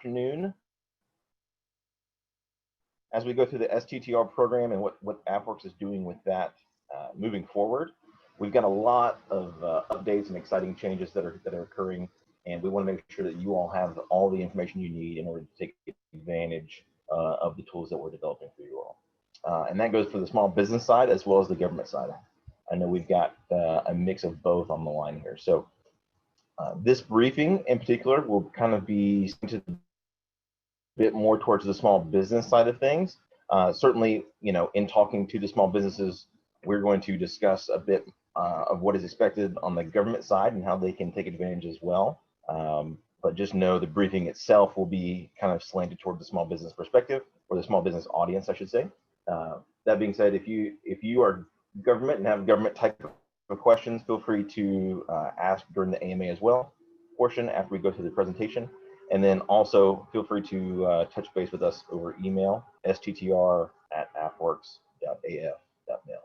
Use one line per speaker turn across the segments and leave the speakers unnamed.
Afternoon. As we go through the STTR program and what AFWERX is doing with that moving forward, we've got a lot of updates and exciting changes that are occurring, and we want to make sure that you all have all the information you need in order to take advantage of the tools that we're developing for you all. And that goes for the small business side as well as the government side. I know we've got a mix of both on the line here. So this briefing in particular will kind of be a bit more towards the small business side of things. Certainly, in talking to the small businesses, we're going to discuss a bit of what is expected on the government side and how they can take advantage as well. But just know the briefing itself will be kind of slanted toward the small business perspective, or the small business audience, I should say. That being said, if you are government and have government type of questions, feel free to ask during the AMA as well portion after we go through the presentation. And then also feel free to touch base with us over email, sttr@afwerx.af.mil.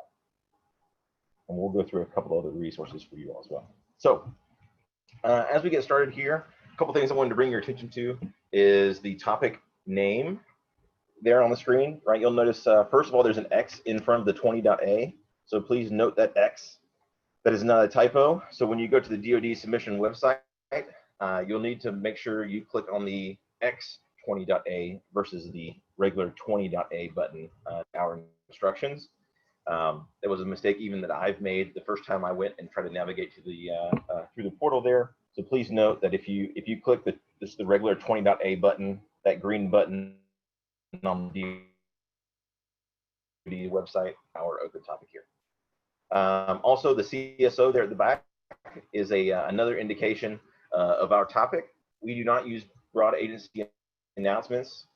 And we'll go through a couple other resources for you all as well. So as we get started here, a couple things I wanted to bring your attention to is the topic name there on the screen, right? You'll notice, first of all, there's an X in front of the 20.A. So please note that X. That is not a typo. So when you go to the DoD submission website, you'll need to make sure you click on the X 20.A versus the regular 20.A button, our instructions. There was a mistake even that I've made the first time I went and tried to navigate to the through the portal there. So please note that if you click just the regular 20.A button, that green button on the DoD website, our open topic here. Also, the CSO there at the back is another indication of our topic. We do not use broad agency announcements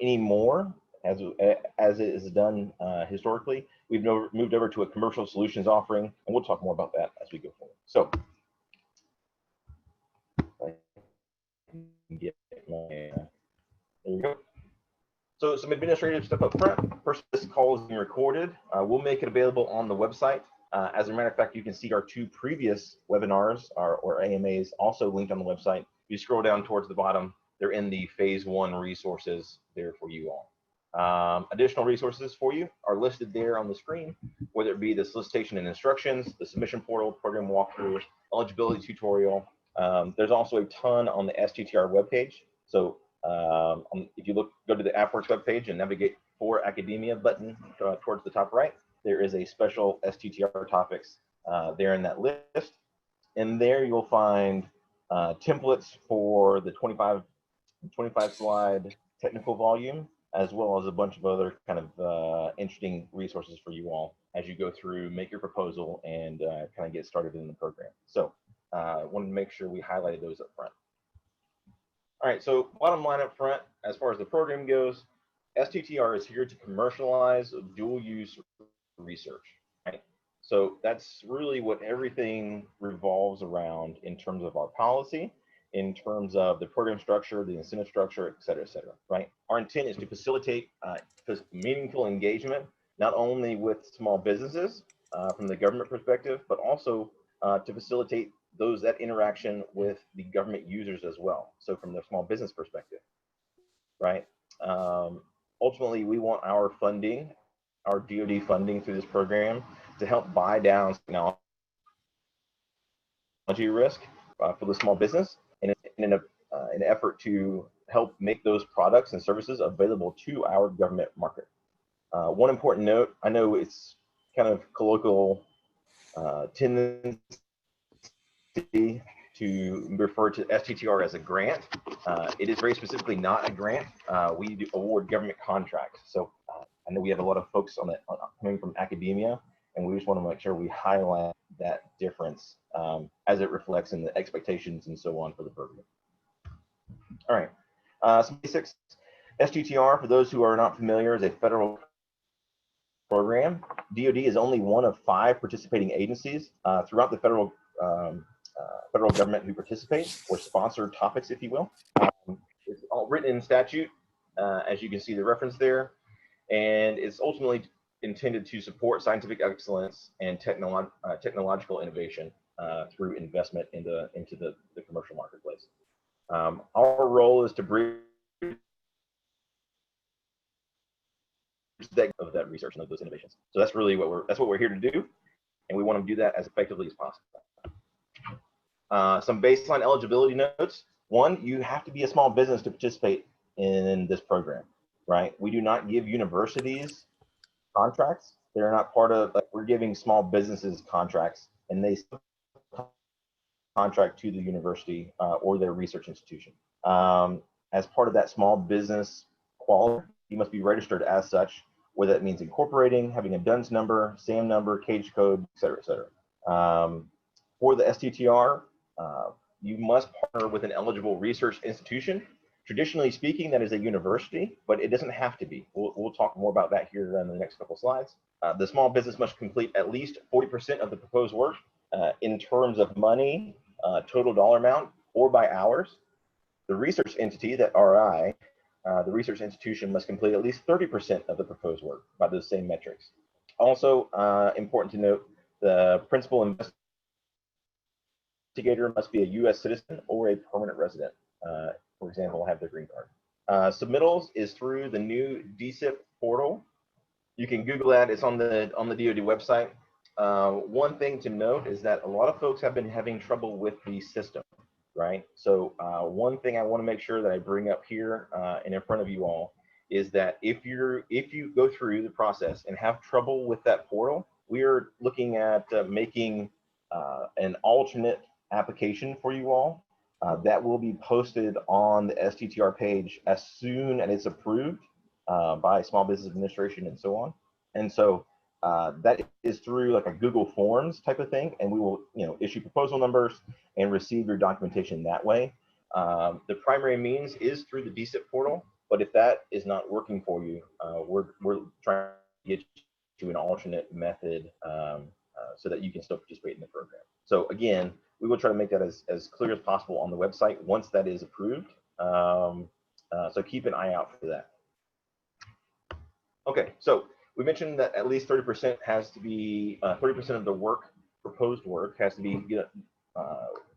anymore, as it is done historically. We've moved over to a commercial solutions offering, and we'll talk more about that as we go forward. So, there we go. So some administrative stuff up front. First, this call is being recorded. We'll make it available on the website. As a matter of fact, you can see our 2 previous webinars or AMAs also linked on the website. If you scroll down towards the bottom, they're in the phase 1 resources there for you all. Additional resources for you are listed there on the screen, whether it be the solicitation and instructions, the submission portal, program walkthrough, eligibility tutorial. There's also a ton on the STTR webpage. So if you go to the AFWERX webpage and navigate for academia button towards the top right, there is a special STTR topics there in that list. And there you'll find templates for the 25 slide technical volume, as well as a bunch of other kind of interesting resources for you all as you go through, make your proposal, and kind of get started in the program. So wanted to make sure we highlighted those up front. All right, so bottom line up front, as far as the program goes, STTR is here to commercialize dual use research, right? So that's really what everything revolves around in terms of our policy, in terms of the program structure, the incentive structure, et cetera, right? Our intent is to facilitate meaningful engagement, not only with small businesses from the government perspective, but also to facilitate that interaction with the government users as well. So from the small business perspective, right? Ultimately, we want our funding, our DoD funding through this program to help buy down technology risk for the small business in an effort to help make those products and services available to our government market. One important note, I know it's kind of colloquial tendency to refer to STTR as a grant. It is very specifically not a grant. We do award government contracts. So I know we have a lot of folks on that coming from academia, and we just want to make sure we highlight that difference as it reflects in the expectations and so on for the program. All right, some basics. STTR, for those who are not familiar, is a federal program. DoD is only one of 5 participating agencies throughout the federal government who participate, or sponsor topics, if you will. It's all written in statute, as you can see the reference there, and it's ultimately intended to support scientific excellence and technological innovation through investment into the commercial marketplace. Our role is to bridge that research and of those innovations. So that's really what we're here to do, and we want to do that as effectively as possible. Some baseline eligibility notes. One, you have to be a small business to participate in this program, right? We do not give universities contracts. They're not part of, like, we're giving small businesses contracts, and they contract to the university or their research institution. As part of that small business quality, you must be registered as such, whether that means incorporating, having a DUNS number, SAM number, cage code, et cetera, et cetera. For the STTR, you must partner with an eligible research institution. Traditionally speaking, that is a university, but it doesn't have to be. We'll talk more about that here in the next couple slides. The small business must complete at least 40% of the proposed work in terms of money, total dollar amount, or by hours. The research entity, that RI, the research institution must complete at least 30% of the proposed work by those same metrics. Also, important to note, the principal investigator must be a U.S. citizen or a permanent resident. For example, have their green card. Submittals is through the new DSIP portal. You can Google that. It's on the DoD website. One thing to note is that a lot of folks have been having trouble with the system, right? So one thing I want to make sure that I bring up here and in front of you all is that if you go through the process and have trouble with that portal, we are looking at making an alternate application for you all that will be posted on the STTR page as soon as it's approved by Small Business Administration and so on. And so that is through like a Google Forms type of thing, and we will, issue proposal numbers and receive your documentation that way. The primary means is through the DSIP portal, but if that is not working for you, we're trying to get you an alternate method so that you can still participate in the program. So again, we will try to make that as clear as possible on the website once that is approved. So keep an eye out for that. Okay, so we mentioned that at least 30% has to be 30% of the work, proposed work, has to be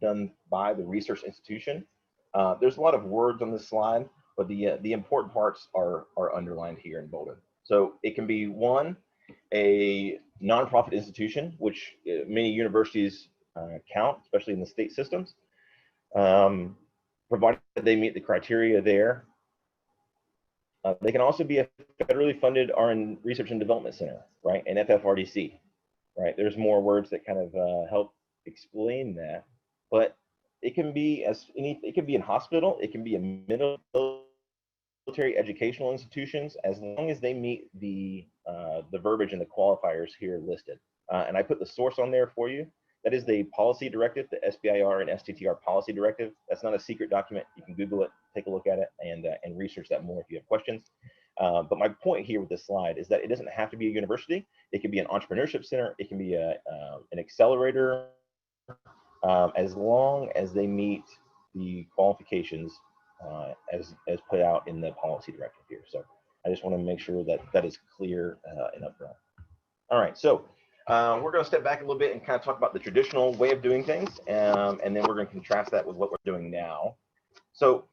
done by the research institution. There's a lot of words on this slide, but the important parts are underlined here in bolded. So it can be one, a nonprofit institution, which many universities count, especially in the state systems, provided that they meet the criteria there. They can also be a federally funded research and development center, right? An FFRDC, right? There's more words that kind of help explain that, but it can be it can be in hospital, it can be in military educational institutions, as long as they meet the verbiage and the qualifiers here listed. And I put the source on there for you. That is the policy directive, the SBIR and STTR policy directive. That's not a secret document. You can Google it, take a look at it, and research that more if you have questions. But my point here with this slide is that it doesn't have to be a university. It can be an entrepreneurship center. It can be an accelerator, as long as they meet the qualifications as put out in the policy directive here. So I just want to make sure that that is clear and upfront. All right, so we're going to step back a little bit and kind of talk about the traditional way of doing things, and then we're going to contrast that with what we're doing now. So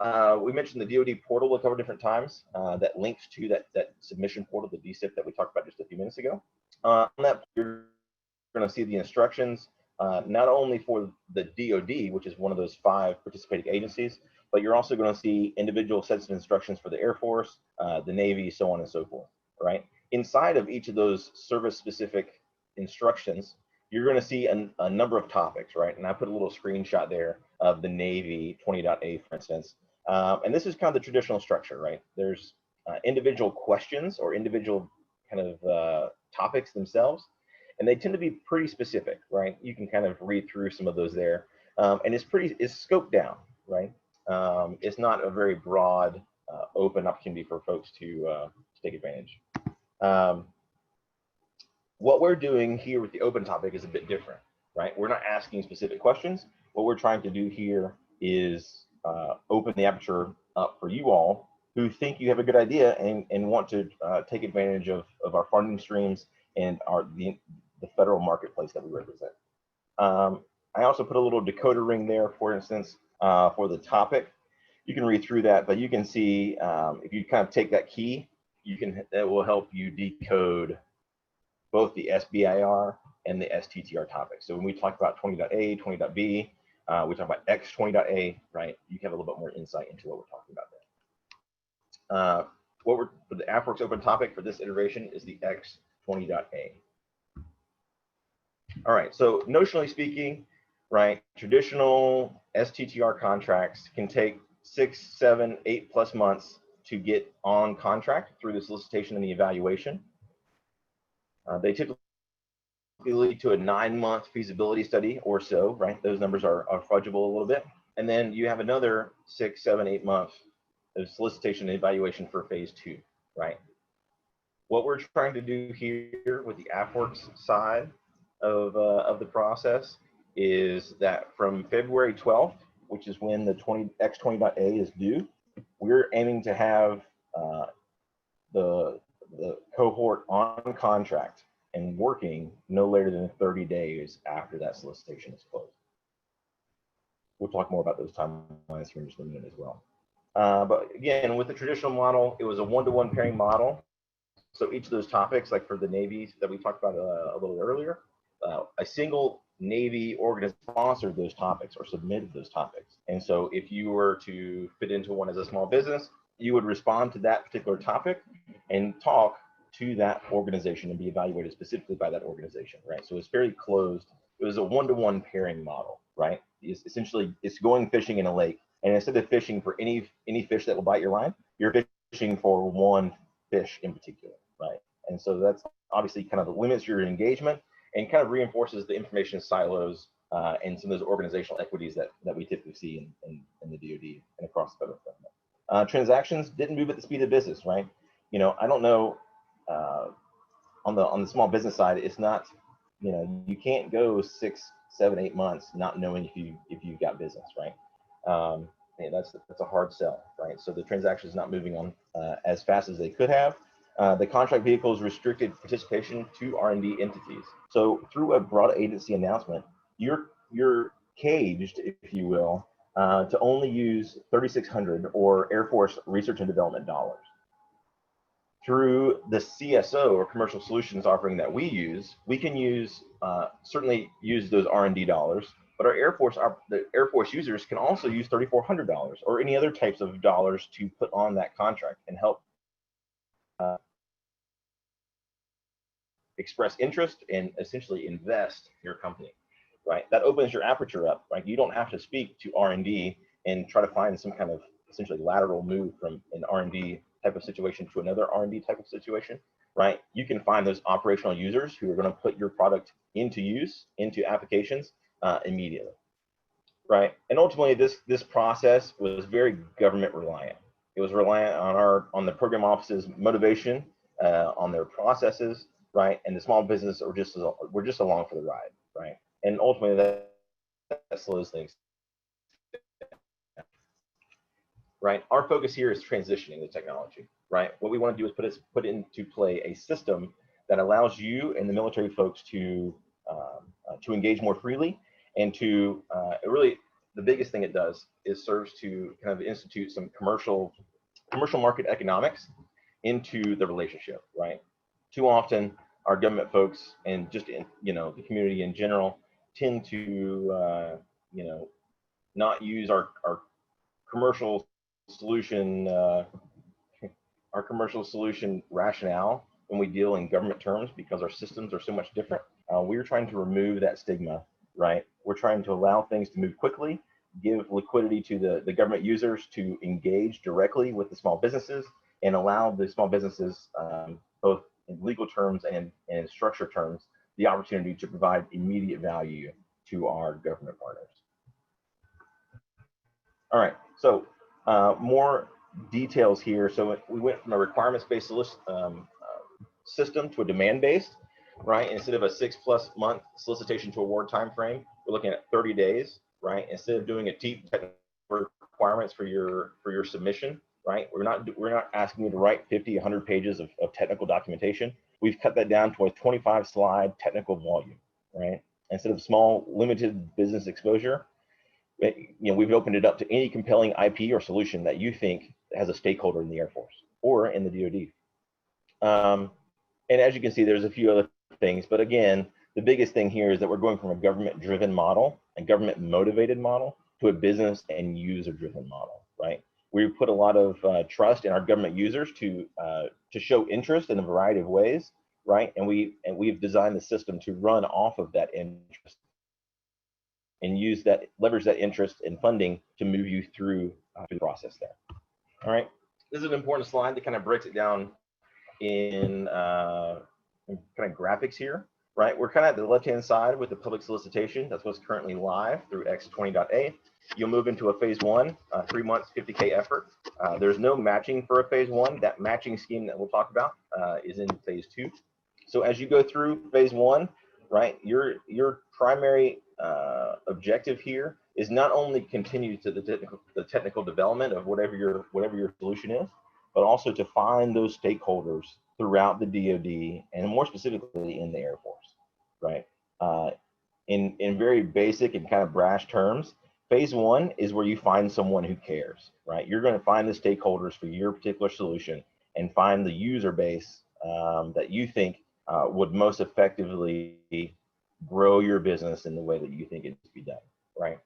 we mentioned the DoD portal a couple of different times that links to that submission portal, the DSIP that we talked about just a few minutes ago. On that, you're going to see the instructions, not only for the DoD, which is one of those 5 participating agencies, but you're also going to see individual sets of instructions for the Air Force, the Navy, so on and so forth, right? Inside of each of those service-specific instructions, you're going to see a number of topics, right? And I put a little screenshot there of the Navy 20.A, for instance. And this is kind of the traditional structure, right? There's individual questions or individual kind of topics themselves, and they tend to be pretty specific, right? You can kind of read through some of those there. And it's scoped down, right? It's not a very broad, open opportunity for folks to take advantage. What we're doing here with the open topic is a bit different, right? We're not asking specific questions. What we're trying to do here is open the aperture up for you all who think you have a good idea and want to take advantage of our funding streams and the federal marketplace that we represent. I also put a little decoder ring there, for instance, for the topic. you can read through that, but you can see if you kind of take that key, that will help you decode both the SBIR and the STTR topics. So when we talk about 20.A, 20.B, we talk about X20.A, right? You have a little bit more insight into what we're talking about there. For the AFWERX open topic for this iteration is the X20.A. All right, so notionally speaking, right, traditional STTR contracts can take 6, 7, 8+ months to get on contract through the solicitation and the evaluation. They typically lead to a 9-month feasibility study or so, right? Those numbers are fudgeable a little bit. And then you have another 6, 7, 8 months of solicitation and evaluation for phase 2, right? What we're trying to do here with the AFWERX side of the process is that from February 12th, which is when the X20.A is due, we're aiming to have the cohort on contract and working no later than 30 days after that solicitation is closed. We'll talk more about those timelines here in just a minute as well. But again, with the traditional model, it was a one-to-one pairing model. So each of those topics, like for the Navy that we talked about a little earlier, a single Navy organization sponsored those topics or submitted those topics. And so if you were to fit into one as a small business, you would respond to that particular topic and talk to that organization and be evaluated specifically by that organization, right? So it's very closed. It was a one-to-one pairing model, right? Essentially, it's going fishing in a lake, and instead of fishing for any fish that will bite your line, you're fishing for one fish in particular, right? And so that's obviously kind of limits your engagement and kind of reinforces the information silos and some of those organizational equities that we typically see in the DoD and across the federal government. Transactions didn't move at the speed of business, right? You know, I don't know, on the small business side, it's not, you know, you can't go 6, 7, 8 months not knowing if you've got business, right? And that's a hard sell, right? So the transaction is not moving on as fast as they could have. The contract vehicles restricted participation to R&D entities. So through a broad agency announcement, you're caged, if you will, to only use 3,600 or Air Force research and development dollars. Through the CSO or commercial solutions offering that we use, we can use certainly use those R&D dollars, but the Air Force users can also use $3,400 or any other types of dollars to put on that contract and help express interest and essentially invest in your company, right? That opens your aperture up, right? You don't have to speak to R&D and try to find some kind of essentially lateral move from an R&D type of situation to another R&D type of situation, right? You can find those operational users who are going to put your product into use, into applications immediately, right? And ultimately, this process was very government reliant. It was reliant on the program office's motivation, on their processes, right? And the small business we're just along for the ride, right? And ultimately, that slows things. Right, our focus here is transitioning the technology. Right, what we want to do is put into play a system that allows you and the military folks to engage more freely, and to really the biggest thing it does is serves to kind of institute some commercial market economics into the relationship. Right, too often our government folks and just the community in general tend to not use our commercial solution rationale when we deal in government terms, because our systems are so much different. We're trying to remove that stigma, right? We're trying to allow things to move quickly, give liquidity to the government users to engage directly with the small businesses, and allow the small businesses, both in legal terms and in structure terms, the opportunity to provide immediate value to our government partners. All right, so more details here. So we went from a requirements-based system to a demand-based, right? Instead of a 6+ month solicitation to award time frame, we're looking at 30 days, right? Instead of doing a deep technical requirements for your submission, right? We're not asking you to write 50, 100 pages of technical documentation. We've cut that down to a 25-slide technical volume, right? Instead of small, limited business exposure, we've opened it up to any compelling IP or solution that you think has a stakeholder in the Air Force or in the DoD. And as you can see, there's a few other things, but again, the biggest thing here is that we're going from a government-driven model, a government-motivated model, to a business and user-driven model, right? We put a lot of trust in our government users to show interest in a variety of ways, right? And we've designed the system to run off of that interest and leverage that interest and funding to move you through the process there. All right, this is an important slide that kind of breaks it down in kind of graphics here, right? We're kind of at the left-hand side with the public solicitation. That's what's currently live through X20.A. You'll move into a phase 1, 3 months, 50K effort. There's no matching for a phase 1. That matching scheme that we'll talk about is in phase 2. So as you go through phase 1, right, your primary objective here is not only continue to the technical development of whatever your solution is, but also to find those stakeholders throughout the DoD and more specifically in the Air Force, right? In very basic and kind of brash terms, phase 1 is where you find someone who cares, right? You're going to find the stakeholders for your particular solution and find the user base that you think would most effectively grow your business in the way that you think it needs to be done, right?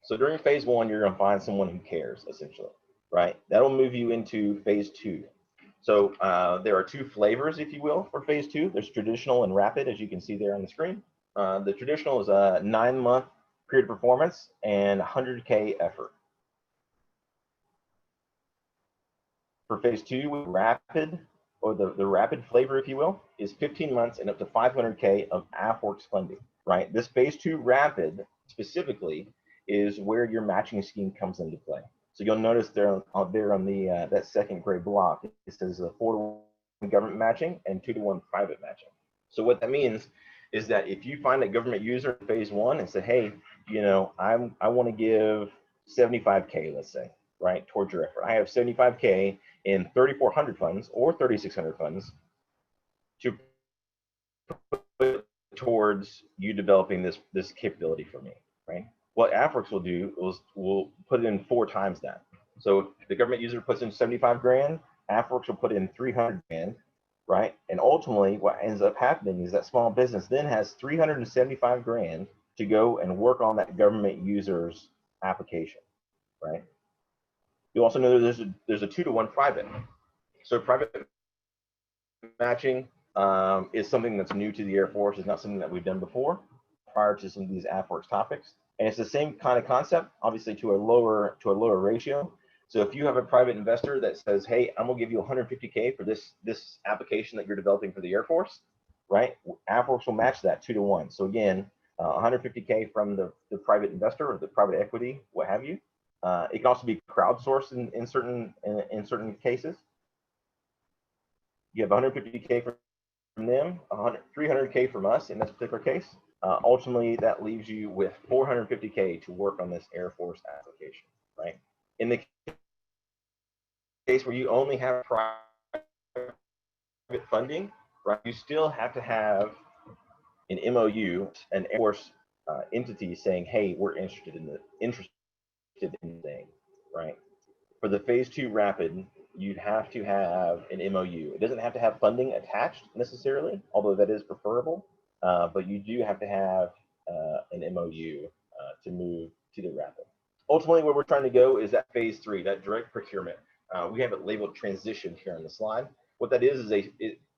So during phase 1, you're going to find someone who cares, essentially, right? That'll move you into phase 2. So there are 2 flavors, if you will, for phase 2. There's traditional and rapid, as you can see there on the screen. The traditional is a 9-month period of performance and 100K effort. For phase 2, rapid, or the rapid flavor, if you will, is 15 months and up to 500K of AFWERX funding, right? This phase 2 rapid specifically is where your matching scheme comes into play. So you'll notice there on the that second gray block, it says 4-to-1 government matching and 2-to-1 private matching. So what that means is that if you find a government user in phase 1 and say, hey, I want to give 75K, let's say, right, towards your effort. I have 75K in 3,400 funds or 3,600 funds to put towards you developing this capability for me, right? What AFWERX will do is we'll put in 4 times that. So if the government user puts in 75 grand, AFWERX will put in 300 grand, right? And ultimately what ends up happening is that small business then has 375 grand to go and work on that government user's application, right? You also know there's a 2-to-1 private. So private matching is something that's new to the Air Force. It's not something that we've done before prior to some of these AFWERX topics. And it's the same kind of concept, obviously to a lower ratio. So if you have a private investor that says, hey, I'm gonna give you 150K for this application that you're developing for the Air Force, right? AFWERX will match that 2-to-1. So again, 150K from the private investor or the private equity, what have you. It can also be crowdsourced in certain cases. You have 150K from them, 300K from us in this particular case. Ultimately, that leaves you with 450K to work on this Air Force application, right? In the case where you only have private funding, right, you still have to have an MOU, an Air Force entity saying, hey, we're interested in thing, right? For the phase 2 rapid, you'd have to have an MOU. It doesn't have to have funding attached necessarily, although that is preferable, but you do have to have an MOU to move to the rapid. Ultimately, where we're trying to go is that phase 3, that direct procurement. We have it labeled transition here on the slide. What that is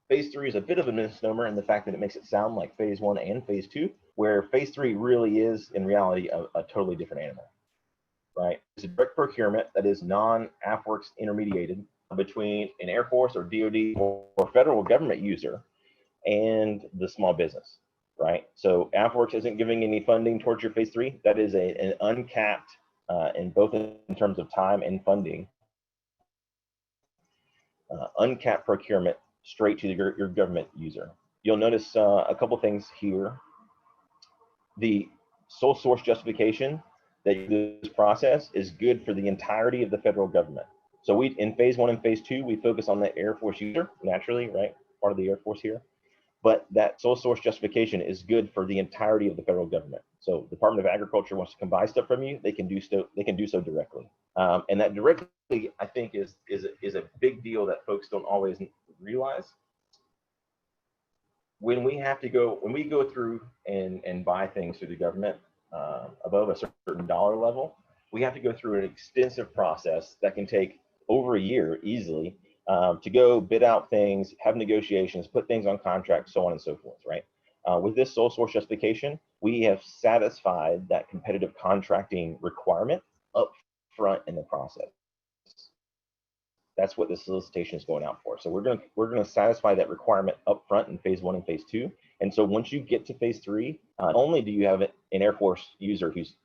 phase 3 is a bit of a misnomer in the fact that it makes it sound like phase 1 and phase 2, where phase 3 really is in reality a totally different animal. Right? It's a direct procurement that is non-AFWERX intermediated between an Air Force or DoD or federal government user and the small business, right? So AFWERX isn't giving any funding towards your phase 3. That is an uncapped, in both in terms of time and funding, uncapped procurement straight to your government user. You'll notice a couple things here. The sole source justification that this process is good for the entirety of the federal government. So in phase 1 and phase 2, we focus on the Air Force user, naturally, right? Part of the Air Force here. But that sole source justification is good for the entirety of the federal government. So the Department of Agriculture wants to come buy stuff from you, they can do so. They can do so directly, and that directly, I think, is a big deal that folks don't always realize. When we go through and buy things through the government above a certain dollar level, we have to go through an extensive process that can take over a year easily to go bid out things, have negotiations, put things on contract, so on and so forth, right? With this sole source justification, we have satisfied that competitive contracting requirement up front in the process. That's what the solicitation is going out for. So we're going to satisfy that requirement up front in phase 1 and phase 2. And so once you get to phase 3, not only do you have an Air Force user who's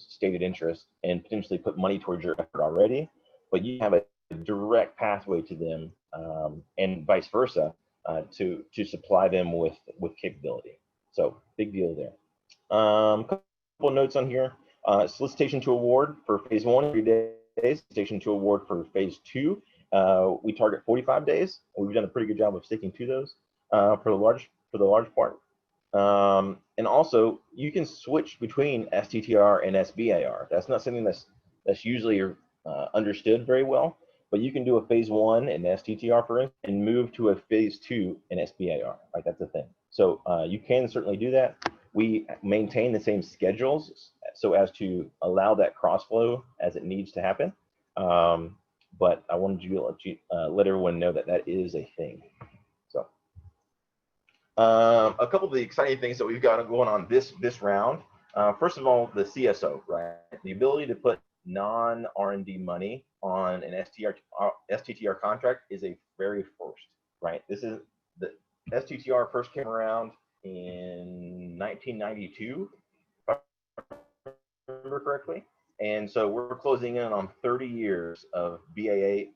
stated interest and potentially put money towards your effort already, but you have a direct pathway to them, and vice versa, to supply them with capability. So big deal there. Couple notes on here. Solicitation to award for phase 1, 3 days. Solicitation to award for phase 2. We target 45 days. We've done a pretty good job of sticking to those for the large part. And also, you can switch between STTR and SBIR. That's not something that's usually understood very well, but you can do a phase 1 in STTR, for instance, and move to a phase 2 in SBIR. Right, that's the thing. So you can certainly do that. We maintain the same schedules so as to allow that crossflow as it needs to happen. But I wanted to let everyone know that that is a thing. So a couple of the exciting things that we've got going on this round. First of all, the CSO, right? The ability to put non-R&D money on an STTR contract is a very first, right? This is the STTR first came around in 1992, if I remember correctly. And so we're closing in on 30 years of BAA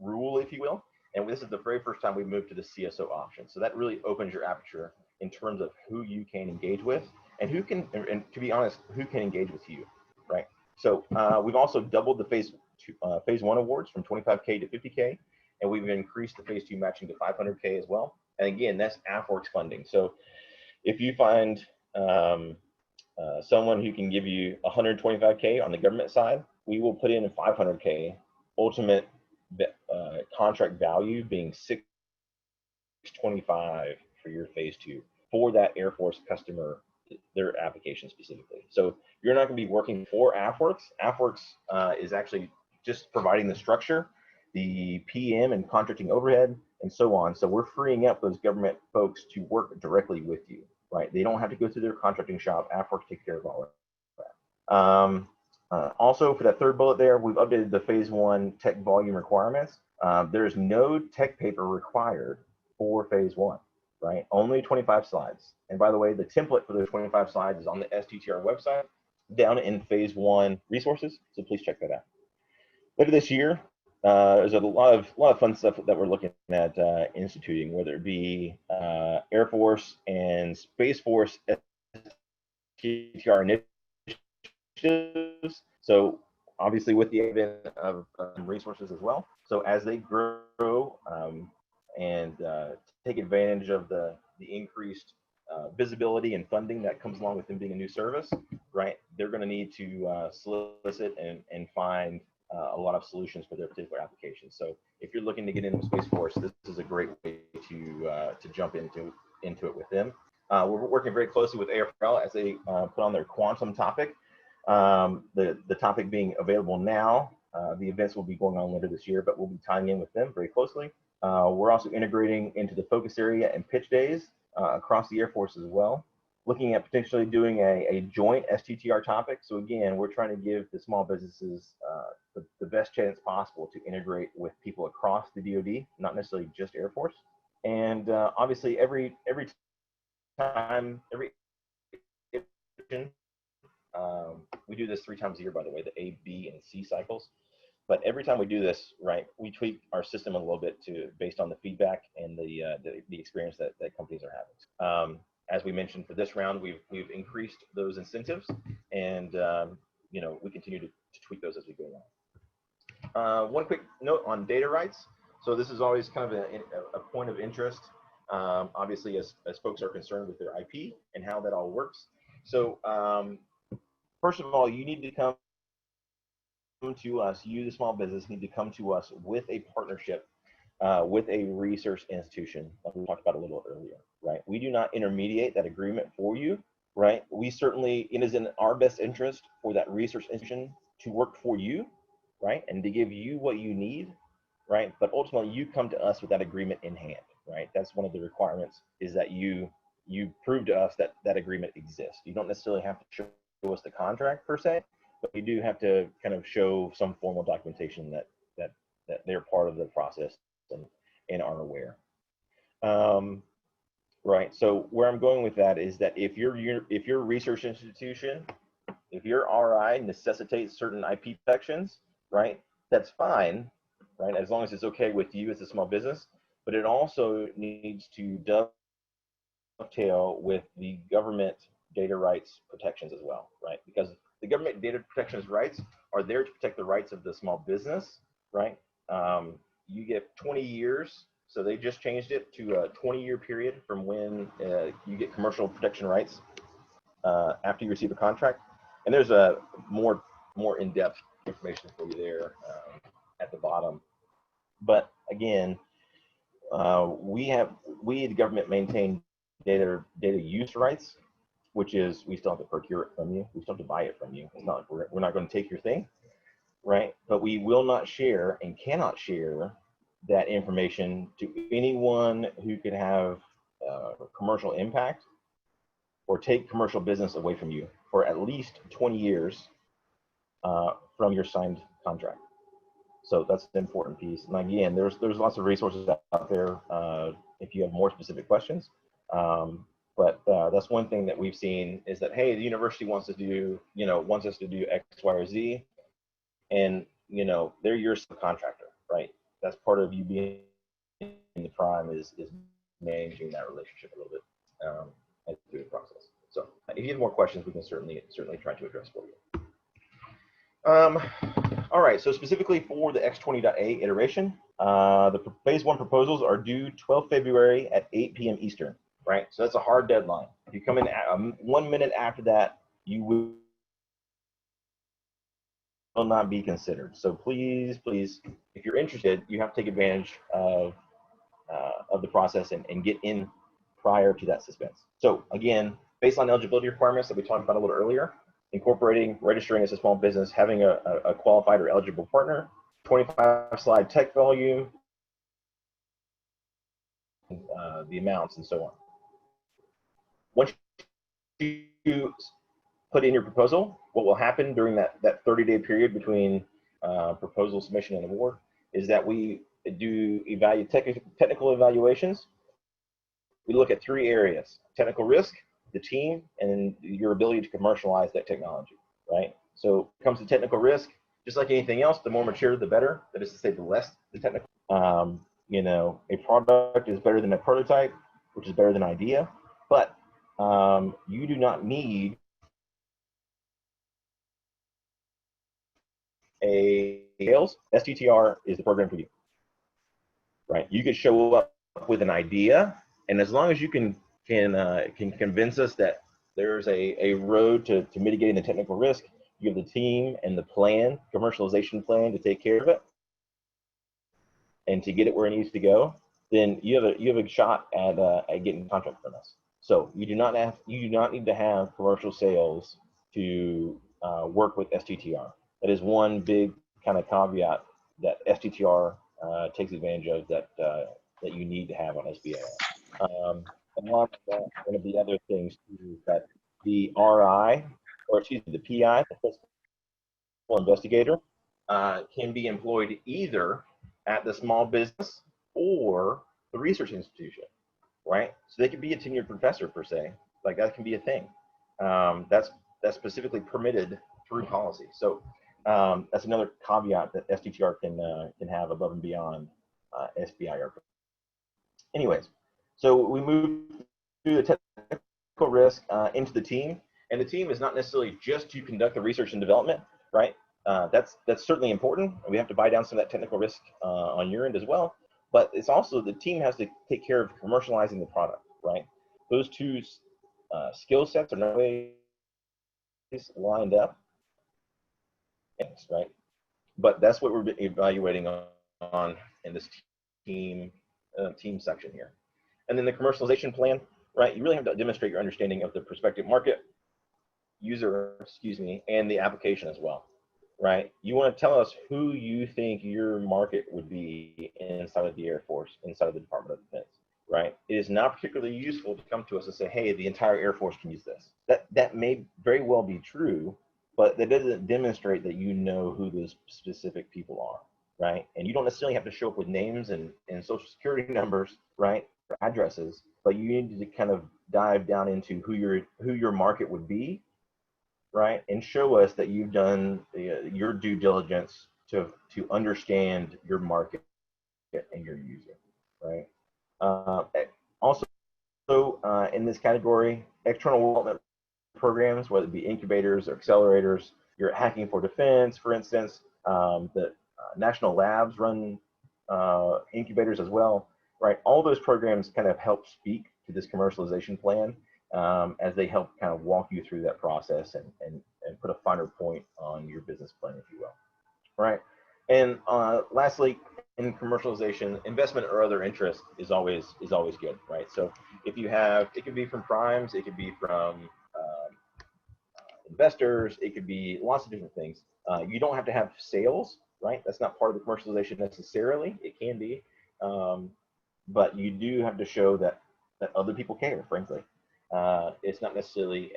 rule, if you will. And this is the very first time we've moved to the CSO option. So that really opens your aperture in terms of who you can engage with and who can, and to be honest, who can engage with you, right? So we've also doubled the phase 1 awards from 25K to 50K, and we've increased the phase 2 matching to 500K as well. And again, that's AFWERX funding. So if you find someone who can give you 125K on the government side, we will put in a 500K ultimate contract value being $625 for your phase 2 for that Air Force customer, their application specifically. So you're not going to be working for AFWERX. AFWERX is actually just providing the structure, the PM and contracting overhead, and so on. So we're freeing up those government folks to work directly with you. Right, they don't have to go through their contracting shop. AFWERX take care of all of that. Also, for that third bullet there, we've updated the phase 1 tech volume requirements. There's no tech paper required for phase 1, right? Only 25 slides. And by the way, the template for those 25 slides is on the STTR website down in phase 1 resources. So please check that out. Later this year, there's a lot of fun stuff that we're looking at instituting, whether it be Air Force and Space Force STTR initiatives. So obviously with the advent of resources as well. So as they grow and take advantage of the increased visibility and funding that comes along with them being a new service, right? They're going to need to solicit and find a lot of solutions for their particular applications. So if you're looking to get into Space Force, this is a great way to jump into it with them. We're working very closely with AFWERX as they put on their quantum topic. The topic being available now. The events will be going on later this year, but we'll be tying in with them very closely. We're also integrating into the focus area and pitch days across the Air Force as well. Looking at potentially doing a joint STTR topic. So again, we're trying to give the small businesses the best chance possible to integrate with people across the DoD, not necessarily just Air Force. And obviously, every time, we do this 3 times a year, by the way, the A, B, and C cycles. But every time we do this, right, we tweak our system a little bit based on the feedback and the experience that companies are having. As we mentioned for this round, we've increased those incentives, and you know, we continue to tweak those as we go along. One quick note on data rights. So this is always kind of a point of interest, obviously, as folks are concerned with their IP and how that all works. So first of all, you need to come to us, you the small business need to come to us with a partnership with a research institution, like we talked about a little earlier, right? We do not intermediate that agreement for you, right? We certainly, it is in our best interest for that research institution to work for you, right? And to give you what you need, right? But ultimately you come to us with that agreement in hand, right? That's one of the requirements, is that you prove to us that that agreement exists. You don't necessarily have to show us the contract per se, but you do have to kind of show some formal documentation that they're part of the process and are aware. Right. So where I'm going with that is that if your research institution, if your RI necessitates certain IP protections, right, that's fine, right, as long as it's okay with you as a small business. But it also needs to dovetail with the government data rights protections as well, right? Because the government data protections rights are there to protect the rights of the small business, right? You get 20 years. So they just changed it to a 20-year period from when you get commercial protection rights after you receive a contract. And there's a more in-depth information for you there at the bottom. But again, we the government maintain data use rights, which is we still have to procure it from you. We still have to buy it from you. It's not like we're not going to take your thing, right? But we will not share and cannot share that information to anyone who could have commercial impact or take commercial business away from you for at least 20 years from your signed contract. So that's an important piece. And again, there's lots of resources out there if you have more specific questions. But that's one thing that we've seen is that, hey, the university wants us to do X, Y, or Z, and they're your subcontractor, right? That's part of you being in the prime is managing that relationship a little bit through the process. So if you have more questions, we can certainly try to address for you. All right, so specifically for the X20.A iteration, the phase 1 proposals are due 12 February at 8 p.m. Eastern, right? So that's a hard deadline. If you come in 1 minute after that, you will not be considered. So please, if you're interested, you have to take advantage of the process and get in prior to that suspense. So again, baseline eligibility requirements that we talked about a little earlier, incorporating, registering as a small business, having a qualified or eligible partner, 25-slide tech volume, the amounts, and so on. Once you put in your proposal, what will happen during that 30-day period between proposal submission and award is that we do technical evaluations. We look at 3 areas: technical risk, the team, and your ability to commercialize that technology, right? So when it comes to technical risk, just like anything else, the more mature, the better. That is to say, the less the technical. A product is better than a prototype, which is better than idea, but you do not need a sales. STTR is the program for you, right? You could show up with an idea, and as long as you can convince us that there's a road to mitigating the technical risk, you have the team and the plan, commercialization plan, to take care of it and to get it where it needs to go, then you have a shot at getting a contract from us. So you do not need to have commercial sales to work with STTR. That is one big kind of caveat that STTR takes advantage of that you need to have on SBIR. Along with that, one of the other things too is that the RI, or excuse me, the PI, the principal investigator, can be employed either at the small business or the research institution, right? So they could be a tenured professor per se, like that can be a thing. That's specifically permitted through policy. So that's another caveat that STTR can have above and beyond SBIR. Anyways, so we move through the technical risk into the team, and the team is not necessarily just to conduct the research and development, right? That's certainly important. We have to buy down some of that technical risk on your end as well, but it's also the team has to take care of commercializing the product, right? Those two skill sets are not lined up, right? But that's what we're evaluating on in this team section here. And then the commercialization plan, right? You really have to demonstrate your understanding of the prospective market, user, and the application as well, right? You want to tell us who you think your market would be inside of the Air Force, inside of the Department of Defense, right? It is not particularly useful to come to us and say, hey, the entire Air Force can use this. That may very well be true, but that doesn't demonstrate that you know who those specific people are, right? And you don't necessarily have to show up with names and social security numbers, right, or addresses, but you need to kind of dive down into who your market would be, right, and show us that you've done your due diligence to understand your market and your user, right? Also, in this category, external development programs, whether it be incubators or accelerators, you're hacking for defense, for instance. The national labs run incubators as well, right? All those programs kind of help speak to this commercialization plan as they help kind of walk you through that process and put a finer point on your business plan, if you will, right? And lastly, in commercialization, investment or other interest is always good, right? So if you have, it could be from primes, it could be from investors, it could be lots of different things. You don't have to have sales, right? That's not part of the commercialization necessarily. It can be, but you do have to show that other people care, frankly. It's not necessarily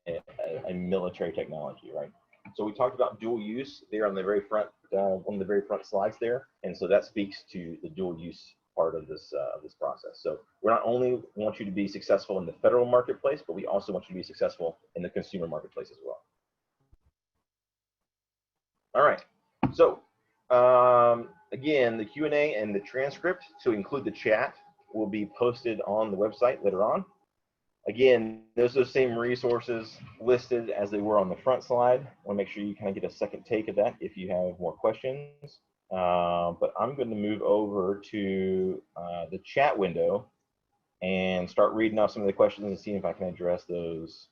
a military technology, right? So we talked about dual use there on the very front, one of the very front slides there, and so that speaks to the dual use part of this process. So we not only want you to be successful in the federal marketplace, but we also want you to be successful in the consumer marketplace as well. All right. So again, the Q&A and the transcript, to include the chat, will be posted on the website later on. Again, those are the same resources listed as they were on the front slide. I want to make sure you kind of get a second take of that if you have more questions. But I'm going to move over to the chat window and start reading off some of the questions and see if I can address those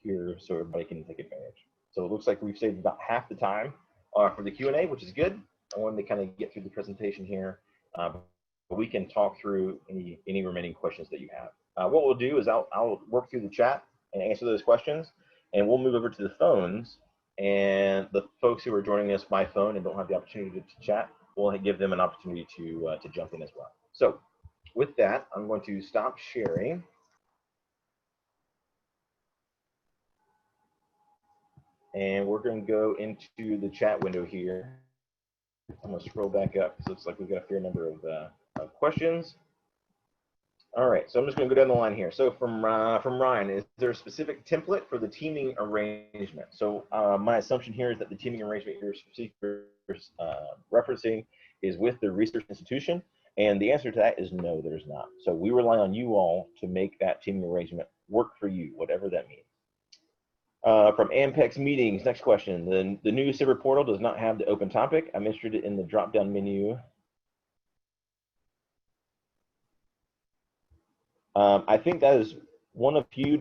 here so everybody can take advantage. So it looks like we've saved about half the time for the Q&A, which is good. I wanted to kind of get through the presentation here, but we can talk through any remaining questions that you have. What we'll do is I'll work through the chat and answer those questions, and we'll move over to the phones. And the folks who are joining us by phone and don't have the opportunity to chat, we'll give them an opportunity to jump in as well. So with that, I'm going to stop sharing. And we're going to go into the chat window here. I'm going to scroll back up because it looks like we've got a fair number of questions. All right, so I'm just going to go down the line here. So from Ryan, is there a specific template for the teaming arrangement? So my assumption here is that the teaming arrangement you're referencing is with the research institution, and the answer to that is no, there's not. So we rely on you all to make that teaming arrangement work for you, whatever that means. From Ampex Meetings, next question. The new SBIR portal does not have the open topic. I'm interested in the drop-down menu. I think that is one of few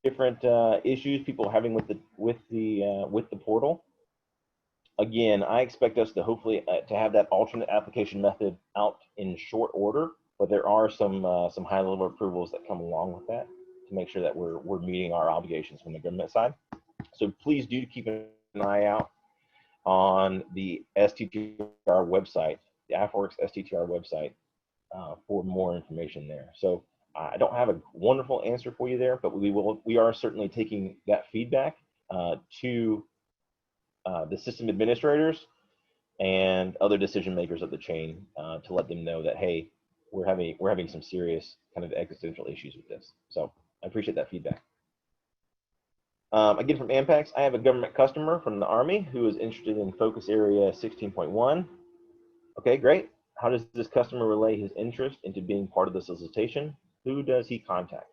different issues people are having with the portal. Again, I expect us to hopefully to have that alternate application method out in short order, but there are some high-level approvals that come along with that to make sure that we're meeting our obligations from the government side. So please do keep an eye out on the STTR website, the AFWERX STTR website, for more information there. So I don't have a wonderful answer for you there, but we are certainly taking that feedback to the system administrators and other decision makers of the chain to let them know that, hey, we're having some serious kind of existential issues with this. So I appreciate that feedback. Again, from Ampex, I have a government customer from the Army who is interested in focus area 16.1. Okay, great. How does this customer relay his interest into being part of the solicitation? Who does he contact?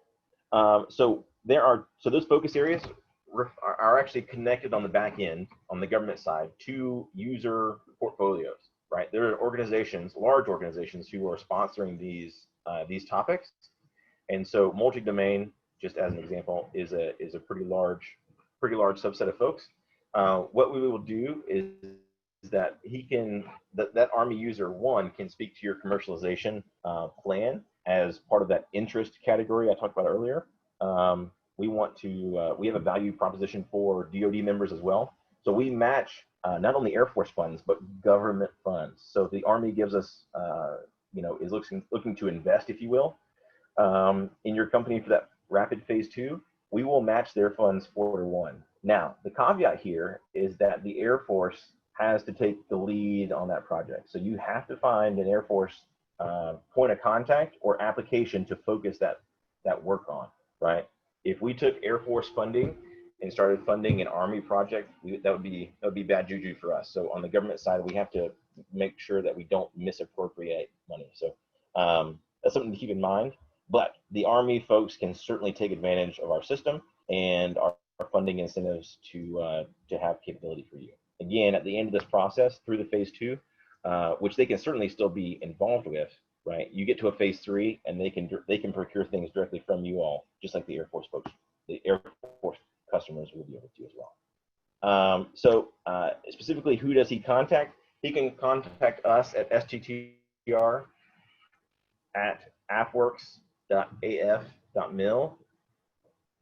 So those focus areas are actually connected on the back end, on the government side, to user portfolios, right? There are organizations, large organizations, who are sponsoring these topics. And so multi-domain, just as an example, is a pretty large pretty large subset of folks. What we will do is that that Army user one can speak to your commercialization plan as part of that interest category I talked about earlier. We have a value proposition for DoD members as well. So we match not only Air Force funds, but government funds. So if the Army gives us, is looking to invest, if you will, in your company for that rapid phase 2, we will match their funds 4-to-1. Now, the caveat here is that the Air Force has to take the lead on that project. So you have to find an Air Force point of contact or application to focus that work on, right? If we took Air Force funding and started funding an Army project, that would be bad juju for us. So on the government side, we have to make sure that we don't misappropriate money. So that's something to keep in mind. But the Army folks can certainly take advantage of our system and our funding incentives to have capability for you. Again, at the end of this process, through the phase 2, which they can certainly still be involved with, right? You get to a phase 3, and they can procure things directly from you all, just like the Air Force folks, the Air Force customers will be able to as well. Specifically, who does he contact? He can contact us at STTR at AFWERX.af.mil,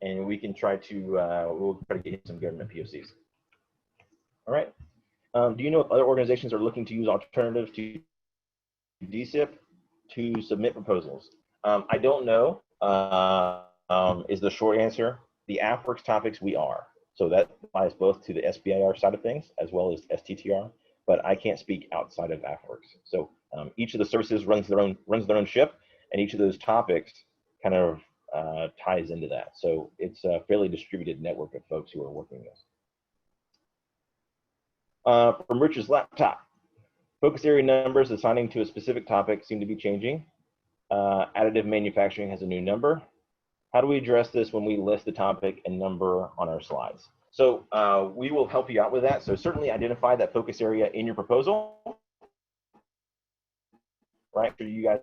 and we can try to we'll try to get some government POCs. All right. Do you know if other organizations are looking to use alternatives to DSIP to submit proposals? I don't know, is the short answer. The AFWERX topics, we are. So that applies both to the SBIR side of things as well as STTR, but I can't speak outside of AFWERX. So each of the services runs their own ship, and each of those topics kind of ties into that. So it's a fairly distributed network of folks who are working this. From Rich's laptop, focus area numbers assigning to a specific topic seem to be changing. Additive manufacturing has a new number. How do we address this when we list the topic and number on our slides? So we will help you out with that. So certainly identify that focus area in your proposal, right? So you guys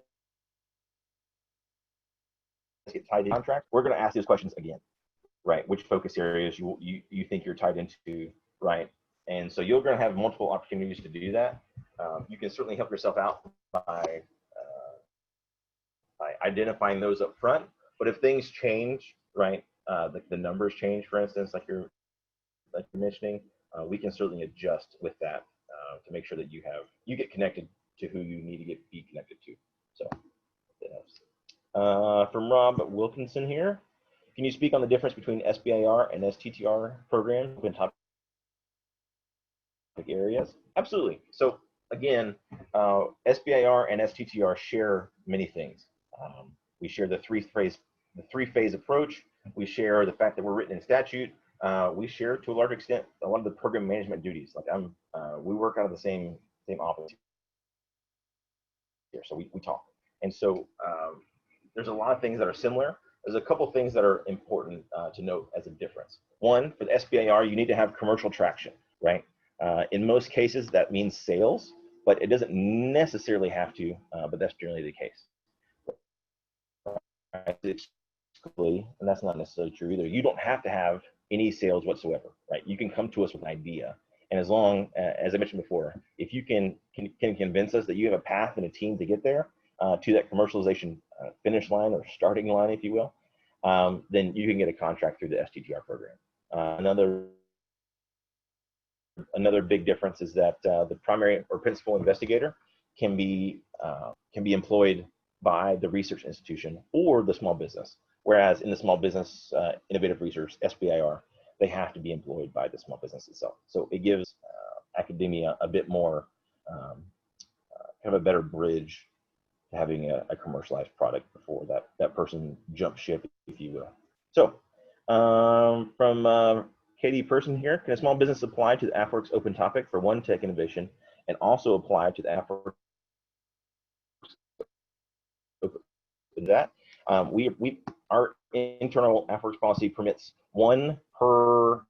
get tied in contract. We're going to ask these questions again, right? Which focus areas you think you're tied into, right? And so you're going to have multiple opportunities to do that. You can certainly help yourself out by identifying those up front. But if things change, right, the numbers change, for instance, like you're mentioning, we can certainly adjust with that to make sure that you get connected to who you need to be connected to. So that helps. From Rob Wilkinson here, can you speak on the difference between SBIR and STTR programs in topic areas? Absolutely. So again, SBIR and STTR share many things. We share the three-phase approach. We share the fact that we're written in statute. We share, to a large extent, a lot of the program management duties. Like we work out of the same office here, so we talk. And so there's a lot of things that are similar. There's a couple things that are important to note as a difference. One, for the SBIR, you need to have commercial traction, right? In most cases, that means sales, but it doesn't necessarily have to, but that's generally the case. And that's not necessarily true either. You don't have to have any sales whatsoever, right? You can come to us with an idea, and as long as I mentioned before, if you can convince us that you have a path and a team to get there to that commercialization finish line or starting line, if you will, then you can get a contract through the STTR program. Another big difference is that the primary or principal investigator can be employed by the research institution or the small business. Whereas in the small business innovative research, SBIR, they have to be employed by the small business itself. So it gives academia a bit more, kind of a better bridge to having a commercialized product before that person jumps ship, if you will. So from Katie Person here, can a small business apply to the AFWERX open topic for one tech innovation and also apply to the AFWERX that? Our internal AFWERX policy permits one per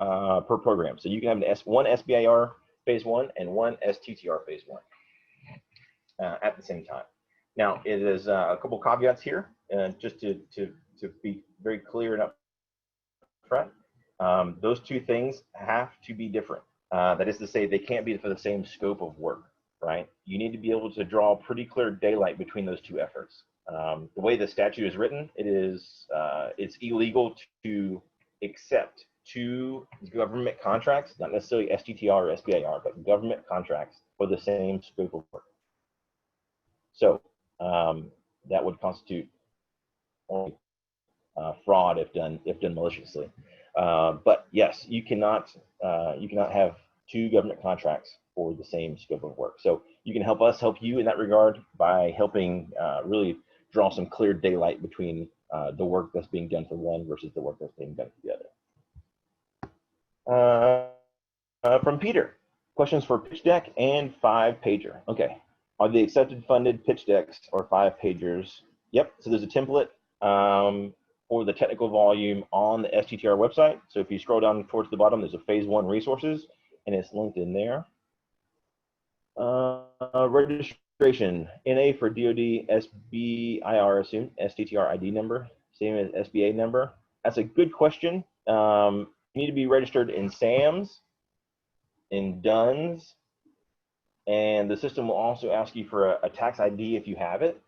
program. So you can have one SBIR phase 1 and one STTR phase 1 at the same time. Now, it is a couple caveats here, just to be very clear and up front. those two things have to be different. That is to say, they can't be for the same scope of work, right? You need to be able to draw pretty clear daylight between those two efforts. The way the statute is written, it's illegal to accept two government contracts, not necessarily STTR or SBIR, but government contracts for the same scope of work. So that would constitute only fraud if done maliciously. But yes, you cannot have two government contracts for the same scope of work. So you can help us help you in that regard by helping really draw some clear daylight between the work that's being done for one versus the work that's being done for the other. From Peter, questions for pitch deck and 5-pager. Okay, are the accepted funded pitch decks or 5-pagers? Yep, so there's a template for the technical volume on the STTR website. So if you scroll down towards the bottom, there's a phase 1 resources, and it's linked in there. Registration, NA for DoD, SBIR, assume, STTR ID number, same as SBA number. That's a good question. You need to be registered in SAMS, in DUNS, and the system will also ask you for a tax ID if you have it,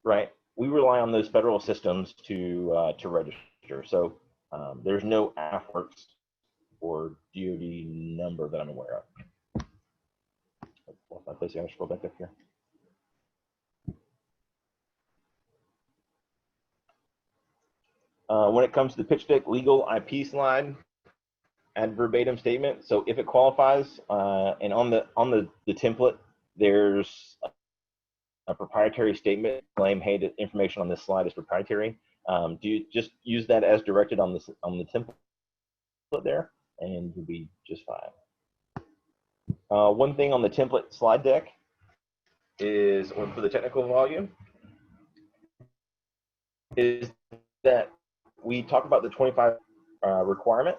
right? We rely on those federal systems to register. So there's no AFWERX or DoD number that I'm aware of. What's my place? I'm going to scroll back up here. When it comes to the pitch deck legal IP slide, add verbatim statement. So if it qualifies, and on the template, there's a proprietary statement claim, hey, the information on this slide is proprietary. Do you just use that as directed on the template there, and you'll be just fine. One thing on the template slide deck is, or for the technical volume, is that we talk about the 25 requirement,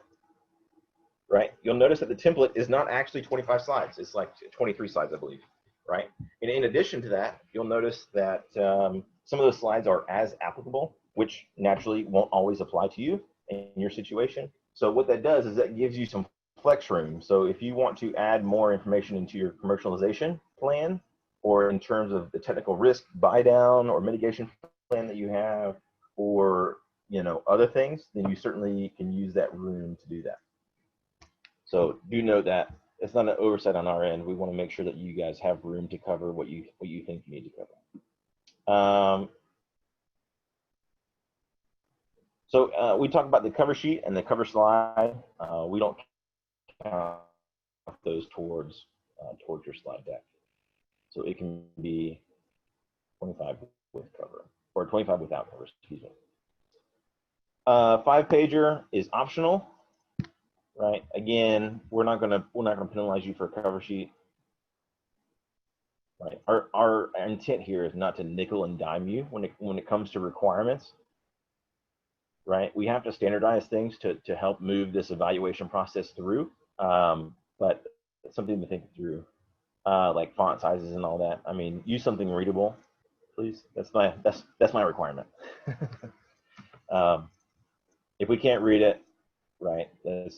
right? You'll notice that the template is not actually 25 slides. It's like 23 slides, I believe, right? And in addition to that, you'll notice that some of the slides are as applicable, which naturally won't always apply to you in your situation. So what that does is that gives you some flex room. So if you want to add more information into your commercialization plan, or in terms of the technical risk buy down or mitigation plan that you have, or other things, then you certainly can use that room to do that. So do note that it's not an oversight on our end. We want to make sure that you guys have room to cover what you think you need to cover. So we talked about the cover sheet and the cover slide. We don't count those towards your slide deck. So it can be 25 with cover, or 25 without cover, excuse me. 5-pager is optional, right? Again, we're not gonna penalize you for a cover sheet, right? Our intent here is not to nickel and dime you when it comes to requirements, right? We have to standardize things to help move this evaluation process through, but it's something to think through, like font sizes and all that. I mean, use something readable, please. That's my requirement. If we can't read it, right, that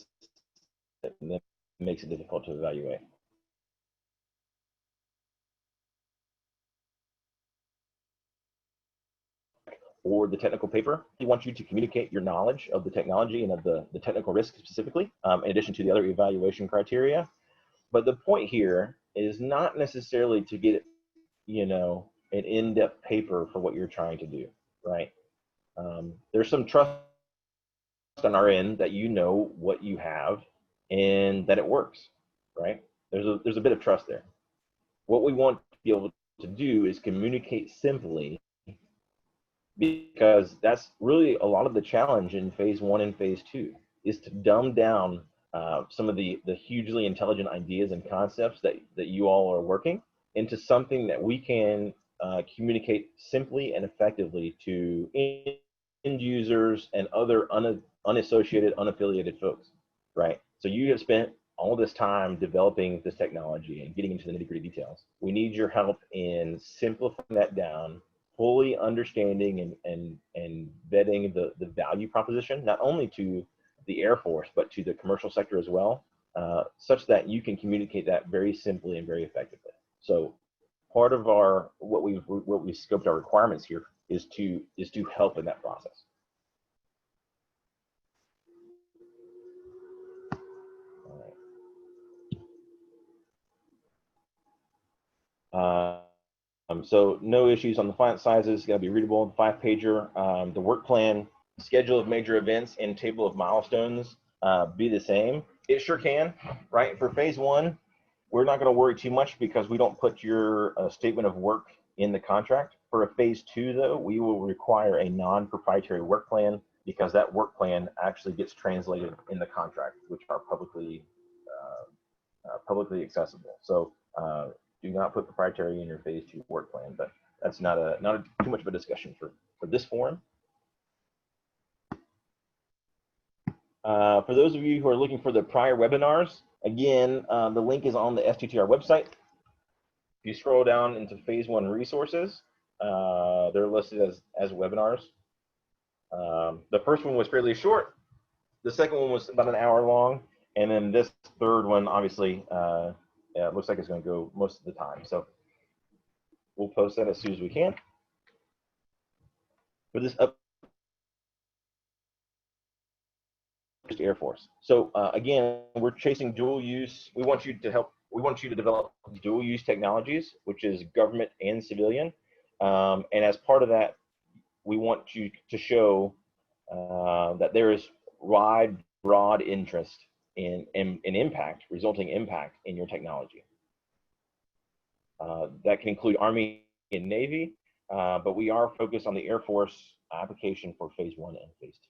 makes it difficult to evaluate. Or the technical paper, we want you to communicate your knowledge of the technology and of the technical risk specifically, in addition to the other evaluation criteria. But the point here is not necessarily to get, an in-depth paper for what you're trying to do, right? There's some trust on our end that you know what you have and that it works, right? There's a bit of trust there. What we want to be able to do is communicate simply, because that's really a lot of the challenge in phase 1 and phase 2, is to dumb down some of the hugely intelligent ideas and concepts that you all are working into something that we can communicate simply and effectively to end users and other unassociated, unaffiliated folks, right? So you have spent all this time developing this technology and getting into the nitty-gritty details. We need your help in simplifying that down, fully understanding and vetting the value proposition, not only to the Air Force, but to the commercial sector as well, such that you can communicate that very simply and very effectively. So part of our what we scoped our requirements here is to help in that process. So no issues on the font sizes. It's got to be readable. The 5-pager, the work plan, schedule of major events, and table of milestones be the same. It sure can, right? For phase 1, we're not going to worry too much because we don't put your statement of work in the contract. For a phase 2, though, we will require a non-proprietary work plan because that work plan actually gets translated in the contract, which are publicly accessible. So do not put proprietary in your phase 2 work plan, but that's not too much of a discussion for this forum. For those of you who are looking for the prior webinars, again, the link is on the STTR website. If you scroll down into phase 1 resources, they're listed as webinars. The first one was fairly short. The second one was about an hour long. And then this third one, obviously, it looks like it's going to go most of the time. So we'll post that as soon as we can. For this Air Force. So again, we're chasing dual use. We want you to develop dual use technologies, which is government and civilian. And as part of that, we want you to show that there is broad interest in impact, resulting impact in your technology. That can include Army and Navy, but we are focused on the Air Force application for phase 1 and phase 2.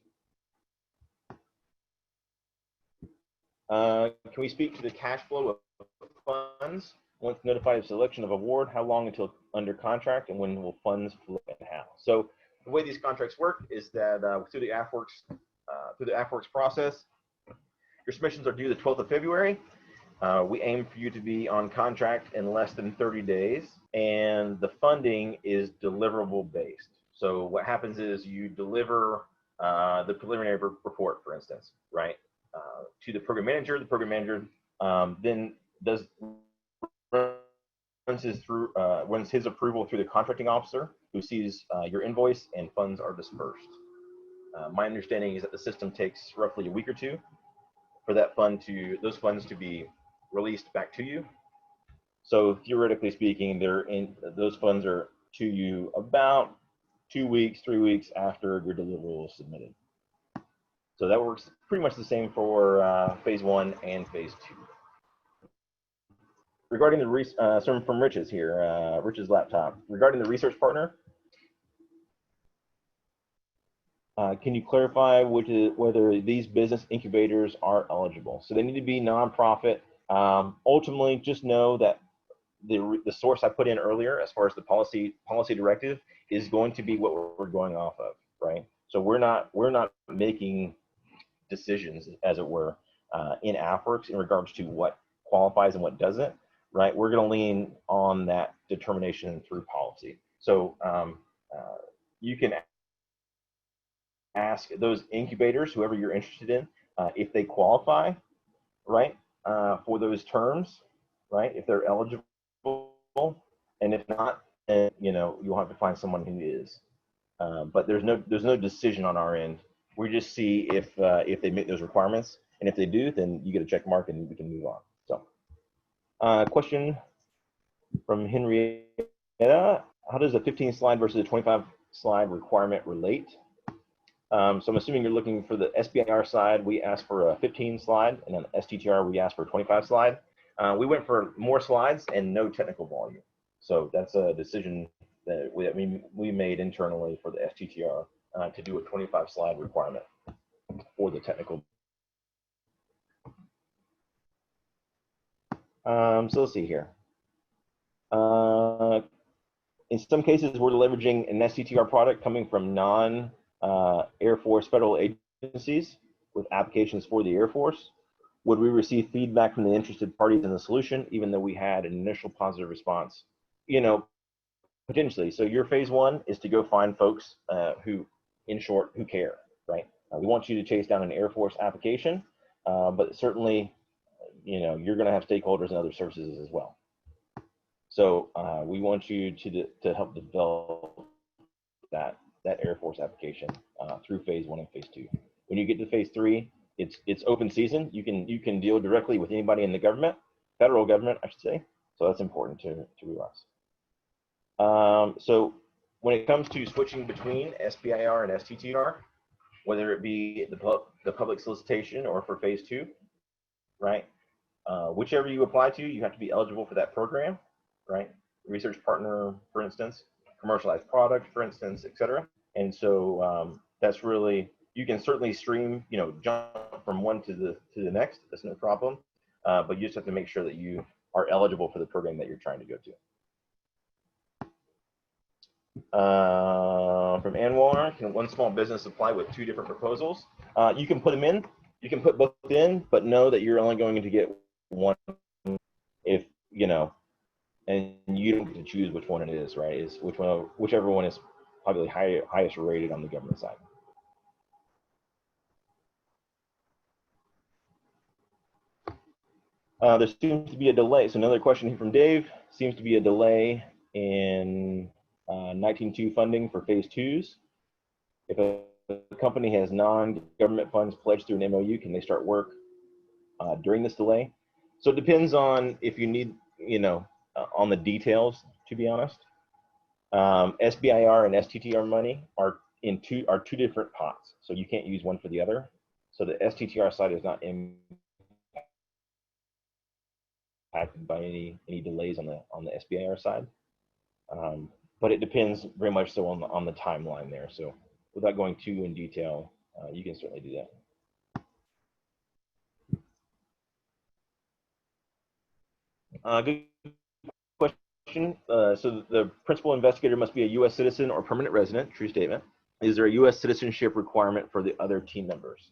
Can we speak to the cash flow of funds once notified of selection of award? How long until under contract, and when will funds flow and how? So the way these contracts work is that through the AFWERX process, your submissions are due the 12th of February. We aim for you to be on contract in less than 30 days, and the funding is deliverable based. So what happens is you deliver the preliminary report, for instance, right, to the program manager. The program manager then runs his approval through the contracting officer, who sees your invoice, and funds are dispersed. My understanding is that the system takes roughly a week or two for those funds to be released back to you. So theoretically speaking, those funds are to you about 2 weeks, 3 weeks after your deliverable is submitted. So that works pretty much the same for phase 1 and phase 2. Regarding the some from Rich's here, Rich's laptop. Regarding the research partner, can you clarify whether these business incubators are eligible? So they need to be nonprofit. Ultimately, just know that the source I put in earlier, as far as the policy directive, is going to be what we're going off of, right? So we're not making decisions, as it were, in AFWERX in regards to what qualifies and what doesn't, right? We're going to lean on that determination through policy. So you can ask those incubators, whoever you're interested in, if they qualify, right, for those terms, right, if they're eligible, and if not, then you'll have to find someone who is. But there's no decision on our end. We just see if they meet those requirements, and if they do, then you get a check mark and we can move on. So, question from Henrietta: how does a 15-slide versus a 25-slide requirement relate? So I'm assuming you're looking for the SBIR side. We asked for a 15-slide, and then STTR we asked for a 25-slide. We went for more slides and no technical volume. So that's a decision that we made internally for the STTR to do a 25-slide requirement for the technical. So let's see here. In some cases, we're leveraging an STTR product coming from non-Air Force federal agencies with applications for the Air Force. Would we receive feedback from the interested parties in the solution, even though we had an initial positive response? Potentially. So your phase 1 is to go find folks who, in short, who care, right? We want you to chase down an Air Force application, but certainly, you're going to have stakeholders and other services as well. So we want you to help develop that Air Force application through phase 1 and phase 2. When you get to phase 3, it's open season. You can deal directly with anybody in the government, federal government, I should say. So that's important to realize. So when it comes to switching between SBIR and STTR, whether it be the public solicitation or for phase 2, right? Whichever you apply to, you have to be eligible for that program, right? Research partner, for instance, commercialized product, for instance, et cetera. And so that's really, you can certainly stream, jump from one to the next. That's no problem. But you just have to make sure that you are eligible for the program that you're trying to go to. From Anwar, can one small business apply with 2 different proposals? You can put them in. You can put both in, but know that you're only going to get one if, and you don't get to choose which one it is, right? Is whichever one is probably highest rated on the government side. There seems to be a delay. So another question here from Dave. Seems to be a delay in 19.2 funding for phase 2s. If a company has non-government funds pledged through an MOU, can they start work during this delay? So it depends on if you need, on the details, to be honest. SBIR and STTR money are two different pots, so you can't use one for the other. So the STTR side is not impacted by any delays on the SBIR side, but it depends very much so on the timeline there. So without going too in detail, you can certainly do that. Good question. So the principal investigator must be a U.S. citizen or permanent resident. True statement. Is there a U.S. citizenship requirement for the other team members?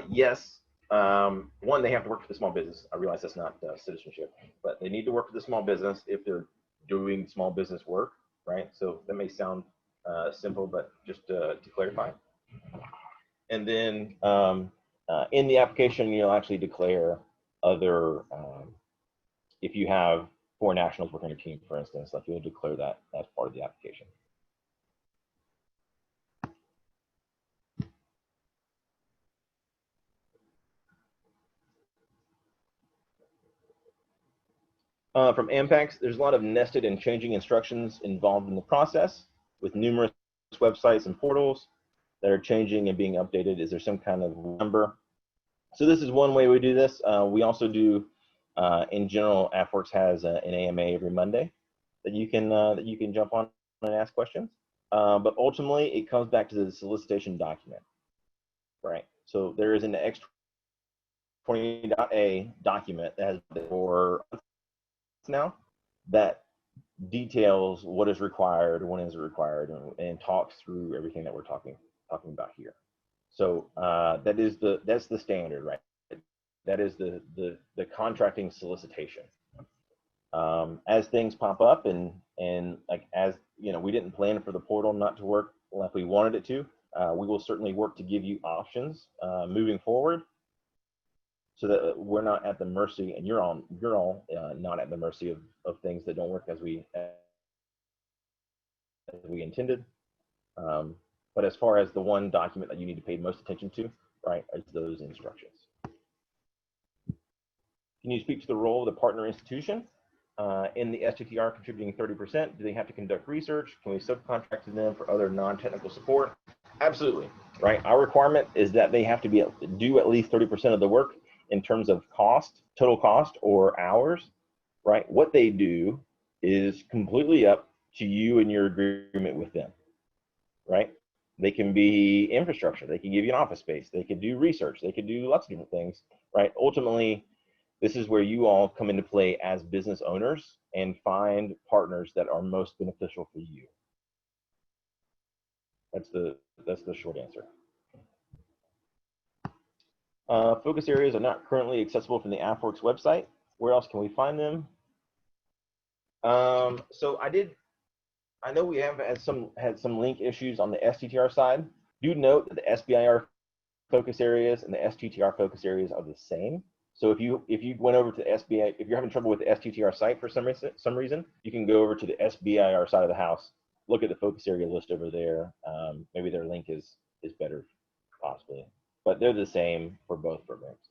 Yes. One, they have to work for the small business. I realize that's not citizenship, but they need to work for the small business if they're doing small business work, right? So that may sound simple, but just to clarify. And then in the application, you'll actually declare other, if you have foreign nationals working on your team, for instance, like you'll declare that as part of the application. From Ampex, there's a lot of nested and changing instructions involved in the process with numerous websites and portals that are changing and being updated. Is there some kind of number? So this is one way we do this. We also do, in general, AFWERX has an AMA every Monday that you can jump on and ask questions. But ultimately, it comes back to the solicitation document, right? So there is an X20.A document that has been for now that details what is required, when is it required, and talks through everything that we're talking about here. So that's the standard, right? That is the contracting solicitation. As things pop up and like, as we didn't plan for the portal not to work like we wanted it to, we will certainly work to give you options moving forward, so that we're not at the mercy, and you're all not at the mercy of things that don't work as we intended. But as far as the one document that you need to pay most attention to, right, is those instructions. Can you speak to the role of the partner institution in the STTR contributing 30%? Do they have to conduct research? Can we subcontract to them for other non-technical support? Absolutely, right? Our requirement is that they have to do at least 30% of the work in terms of cost, total cost, or hours, right? What they do is completely up to you and your agreement with them, right? They can be infrastructure. They can give you an office space. They could do research. They could do lots of different things, right? Ultimately, this is where you all come into play as business owners and find partners that are most beneficial for you. That's the short answer. Focus areas are not currently accessible from the AFWERX website. Where else can we find them? So I know we have had some link issues on the STTR side. Do note that the SBIR focus areas and the STTR focus areas are the same. So if you went over to the SBI, if you're having trouble with the STTR site for some reason, you can go over to the SBIR side of the house, look at the focus area list over there. Maybe their link is better, possibly, but they're the same for both programs.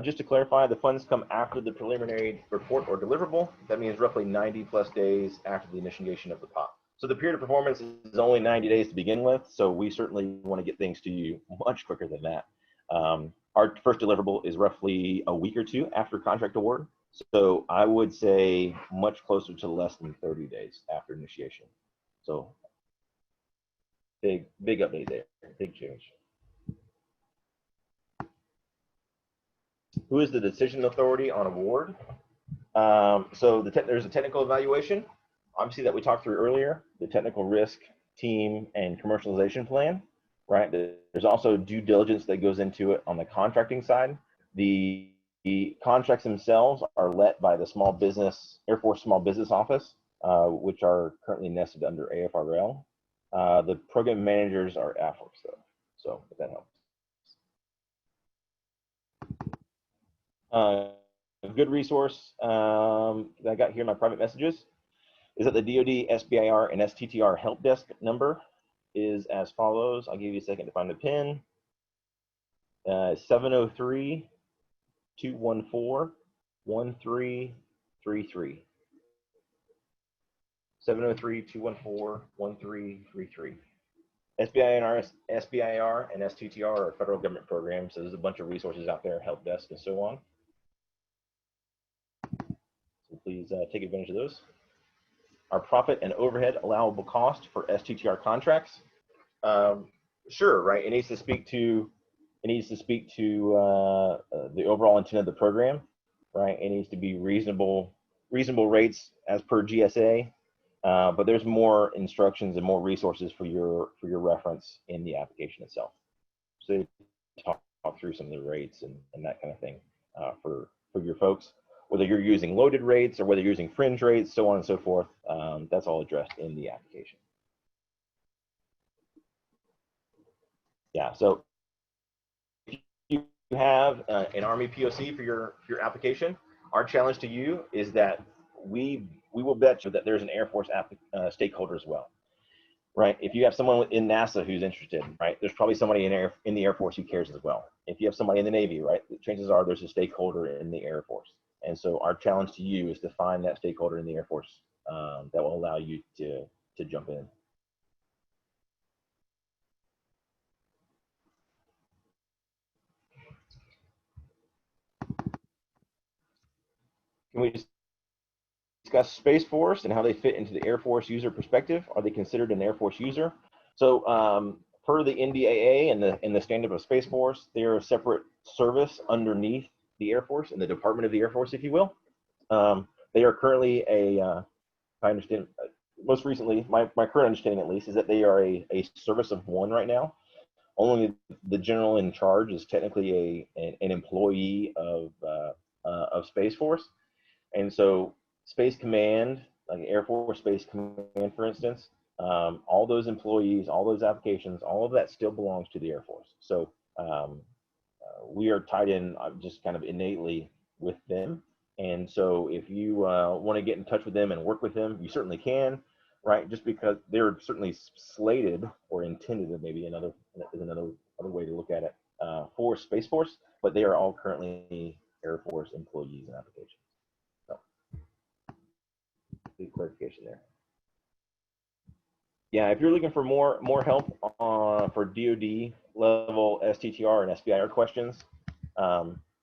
Just to clarify, the funds come after the preliminary report or deliverable. That means roughly 90+ days after the initiation of the POP. So the period of performance is only 90 days to begin with, so we certainly want to get things to you much quicker than that. Our first deliverable is roughly a week or two after contract award, so I would say much closer to less than 30 days after initiation. So big update there, big change. Who is the decision authority on award? So there's a technical evaluation, obviously, that we talked through earlier, the technical risk, team, and commercialization plan, right? There's also due diligence that goes into it on the contracting side. The contracts themselves are let by the Air Force Small Business Office, which are currently nested under AFRL. The program managers are AFWERX, though, so if that helps. A good resource that I got here in my private messages is that the DoD, SBIR, and STTR help desk number is as follows. I'll give you a second to find the pin. 703-214-1333. 703-214-1333. SBIR and STTR are federal government programs, so there's a bunch of resources out there, help desk and so on. So please take advantage of those. Our profit and overhead allowable cost for STTR contracts. Sure, right? It needs to speak to the overall intent of the program, right? It needs to be reasonable rates as per GSA. But there's more instructions and more resources for your reference in the application itself. So talk through some of the rates and that kind of thing for your folks, whether you're using loaded rates or whether you're using fringe rates, so on and so forth. That's all addressed in the application. Yeah, so if you have an Army POC for your application, our challenge to you is that we will bet you that there's an Air Force stakeholder as well, right? If you have someone in NASA who's interested, right, there's probably somebody in the Air Force who cares as well. If you have somebody in the Navy, right, the chances are there's a stakeholder in the Air Force. And so our challenge to you is to find that stakeholder in the Air Force that will allow you to jump in. Can we discuss Space Force and how they fit into the Air Force user perspective? Are they considered an Air Force user? So per the NDAA and the standard of Space Force, they are a separate service underneath the Air Force, in the Department of the Air Force, if you will. They are currently I understand, most recently, my current understanding at least, is that they are a service of one right now. Only the general in charge is technically an employee of Space Force. And so Space Command, like Air Force Space Command, for instance, all those employees, all those applications, all of that still belongs to the Air Force. So we are tied in just kind of innately with them. And so if you want to get in touch with them and work with them, you certainly can, right? Just because they're certainly slated or intended, maybe another way to look at it, for Space Force, but they are all currently Air Force employees and applications. So, good clarification there. Yeah, if you're looking for more help for DoD level STTR and SBIR questions,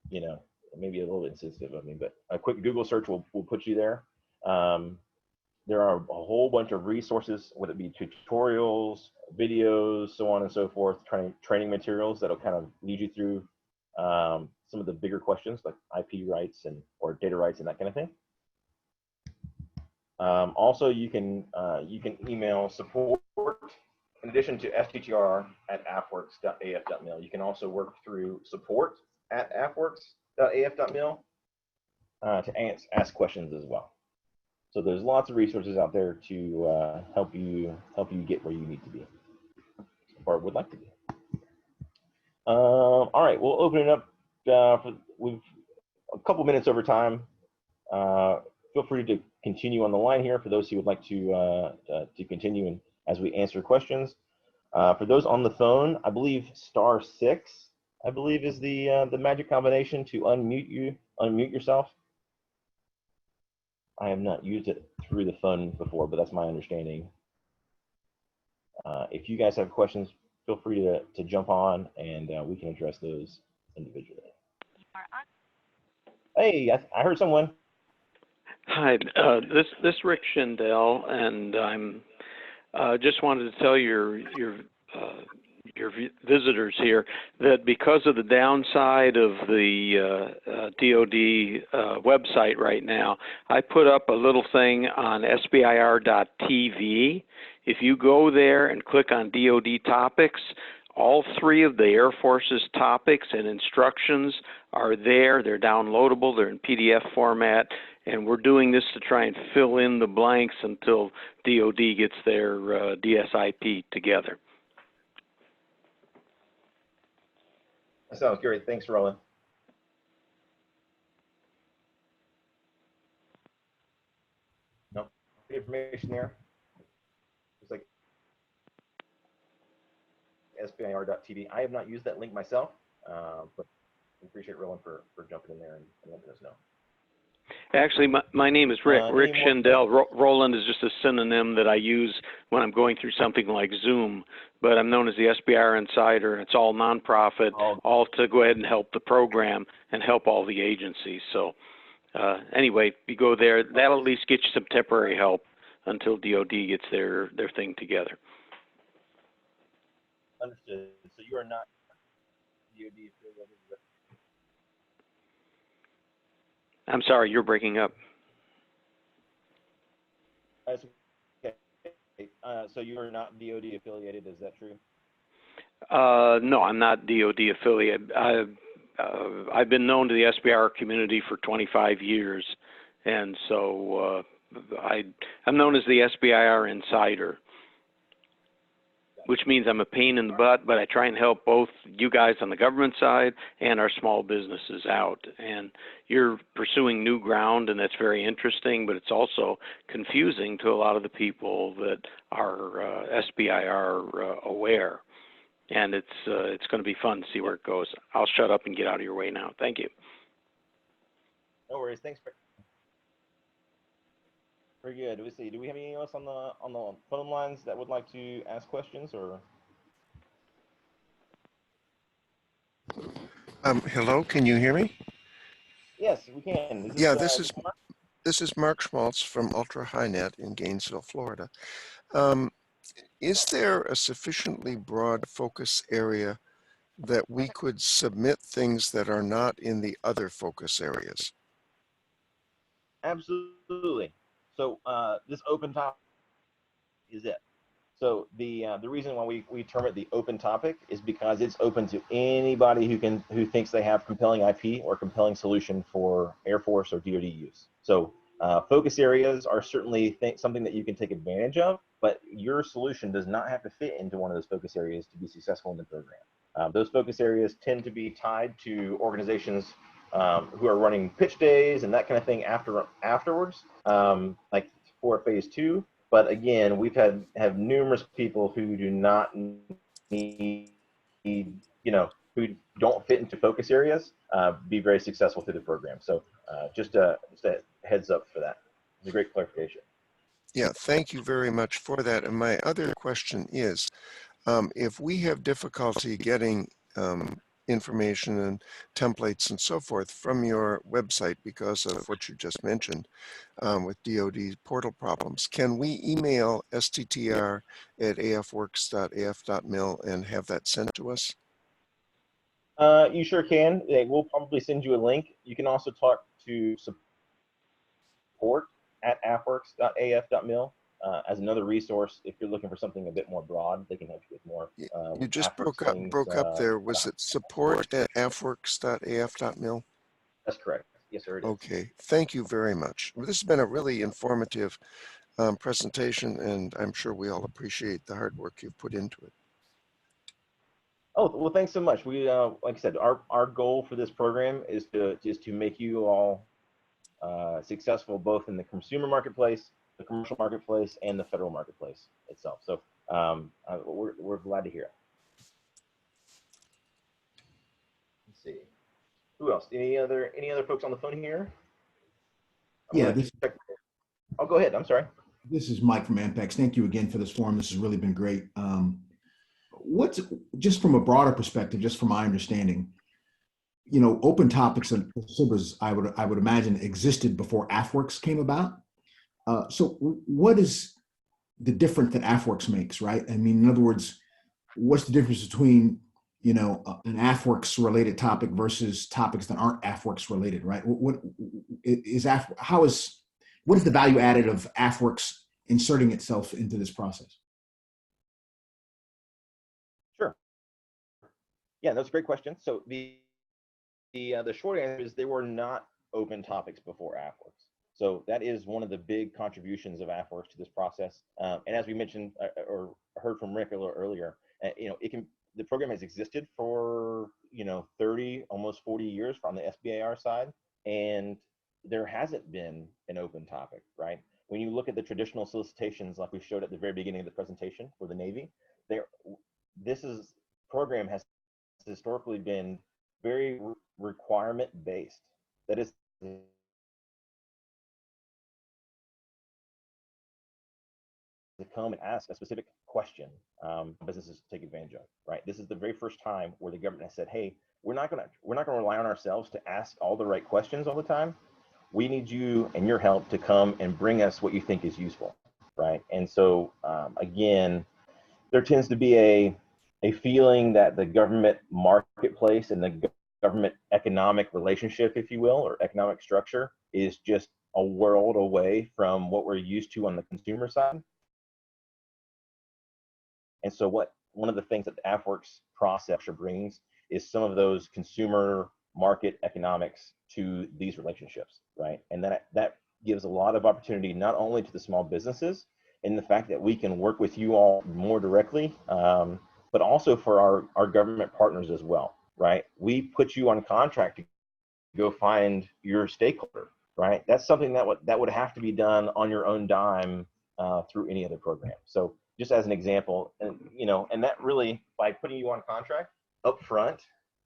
you know, maybe a little bit insensitive of me, but a quick Google search will put you there. There are a whole bunch of resources, whether it be tutorials, videos, so on and so forth, training materials that'll kind of lead you through some of the bigger questions like IP rights or data rights and that kind of thing. Also, you can email support in addition to STTR@AFWERX.af.mil. You can also work through support@AFWERX.af.mil to ask questions as well. So there's lots of resources out there to help you get where you need to be, or would like to be. All right, we'll open it up. We've a couple minutes over time. Feel free to continue on the line here for those who would like to continue and as we answer questions. For those on the phone, I believe *6, I believe, is the magic combination to unmute yourself. I have not used it through the phone before, but that's my understanding. If you guys have questions, feel free to jump on, and we can address those individually. Hey, I heard someone.
Hi, this Rick Schindel, and I'm just wanted to tell your visitors here that because of the downside of the DoD website right now, I put up a little thing on SBIR.TV. If you go there and click on DoD topics, all 3 of the Air Force's topics and instructions are there. They're downloadable. They're in PDF format. And we're doing this to try and fill in the blanks until DoD gets their DSIP together.
That sounds great. Thanks, Roland. No information there. It's like SBIR.TV. I have not used that link myself, but I appreciate Roland for jumping in there and letting us know.
Actually, my name is Rick Schindel. Roland is just a synonym that I use when I'm going through something like Zoom, but I'm known as the SBIR Insider. It's all nonprofit, all to go ahead and help the program and help all the agencies. So anyway, you go there, that'll at least get you some temporary help until DoD gets their thing together.
Understood. So you are not DoD affiliated with?
I'm sorry, you're breaking up.
Okay. So you are not DoD affiliated, is that true?
No, I'm not DoD affiliated. I've been known to the SBIR community for 25 years, and so I'm known as the SBIR Insider, which means I'm a pain in the butt, but I try and help both you guys on the government side and our small businesses out. And you're pursuing new ground, and that's very interesting, but it's also confusing to a lot of the people that are SBIR aware. And it's going to be fun to see where it goes. I'll shut up and get out of your way now. Thank you.
No worries. Thanks. Very good. Let's see. Do we have anyone else on the phone lines that would like to ask questions, or?
Hello. Can you hear me?
Yes, we can.
This is Mark Schmaltz from Ultra HighNet in Gainesville, Florida. Is there a sufficiently broad focus area that we could submit things that are not in the other focus areas?
Absolutely. So this open topic is it. So the reason why we term it the open topic is because it's open to anybody who thinks they have compelling IP or compelling solution for Air Force or DoD use. So focus areas are certainly something that you can take advantage of, but your solution does not have to fit into one of those focus areas to be successful in the program. Those focus areas tend to be tied to organizations who are running pitch days and that kind of thing afterwards, like for phase 2. But again, we've have numerous people who do not need, who don't fit into focus areas, be very successful through the program. So just a heads up for that. It's a great clarification.
Yeah, thank you very much for that. And my other question is, if we have difficulty getting information and templates and so forth from your website because of what you just mentioned with DoD portal problems, can we email STTR at AFWERX.af.mil and have that sent to us?
You sure can. We'll probably send you a link. You can also talk to support at AFWERX.af.mil as another resource. If you're looking for something a bit more broad, they can help you with more.
You just broke up there. Was it support at AFWERX.af.mil?
That's correct. Yes, sir, it is.
Okay, thank you very much. Well, this has been a really informative presentation, and I'm sure we all appreciate the hard work you've put into it.
Oh, well, thanks so much. We, like I said, our goal for this program is to make you all successful both in the consumer marketplace, the commercial marketplace, and the federal marketplace itself. So we're glad to hear it. Let's see. Who else? Any other folks on the phone here?
Yeah,
Oh, go ahead. I'm sorry.
this is Mike from Ampex. Thank you again for this forum. This has really been great. What's, just from a broader perspective, just from my understanding, open topics and SBIRs, I would imagine, existed before AFWERX came about. So what is the difference that AFWERX makes, right? I mean, in other words, what's the difference between an AFWERX related topic versus topics that aren't AFWERX related, right? What is the value added of AFWERX inserting itself into this process?
Sure. Yeah, that's a great question. So the short answer is they were not open topics before AFWERX. So that is one of the big contributions of AFWERX to this process. And as we mentioned or heard from Rick a little earlier, the program has existed for 30, almost 40 years from the SBIR side, and there hasn't been an open topic, right? When you look at the traditional solicitations, like we showed at the very beginning of the presentation for the Navy, program has historically been very requirement based. That is, to come and ask a specific question businesses take advantage of, right? This is the very first time where the government has said, hey, we're not gonna rely on ourselves to ask all the right questions all the time. We need you and your help to come and bring us what you think is useful, right? And so again, there tends to be a feeling that the government marketplace and the government economic relationship, if you will, or economic structure is just a world away from what we're used to on the consumer side. And so one of the things that the AFWERX process brings is some of those consumer market economics to these relationships, right? And that gives a lot of opportunity not only to the small businesses in the fact that we can work with you all more directly, but also for our government partners as well, right? We put you on contract to go find your stakeholder, right? That's something that would have to be done on your own dime through any other program. So just as an example, and that really, by putting you on contract up front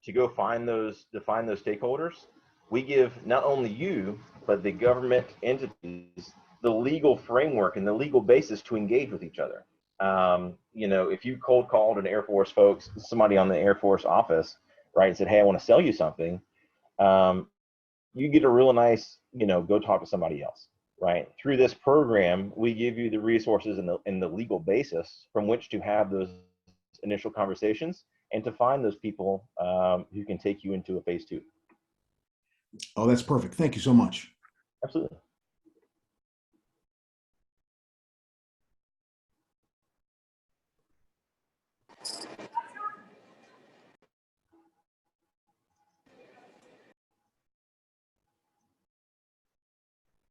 to go find those stakeholders, we give not only you, but the government entities the legal framework and the legal basis to engage with each other. If you cold called an Air Force somebody on the Air Force office, right, and said, hey, I want to sell you something, you get a real nice, go talk to somebody else, right? Through this program, we give you the resources and the legal basis from which to have those initial conversations and to find those people who can take you into a phase 2.
Oh, that's perfect. Thank you so much.
Absolutely.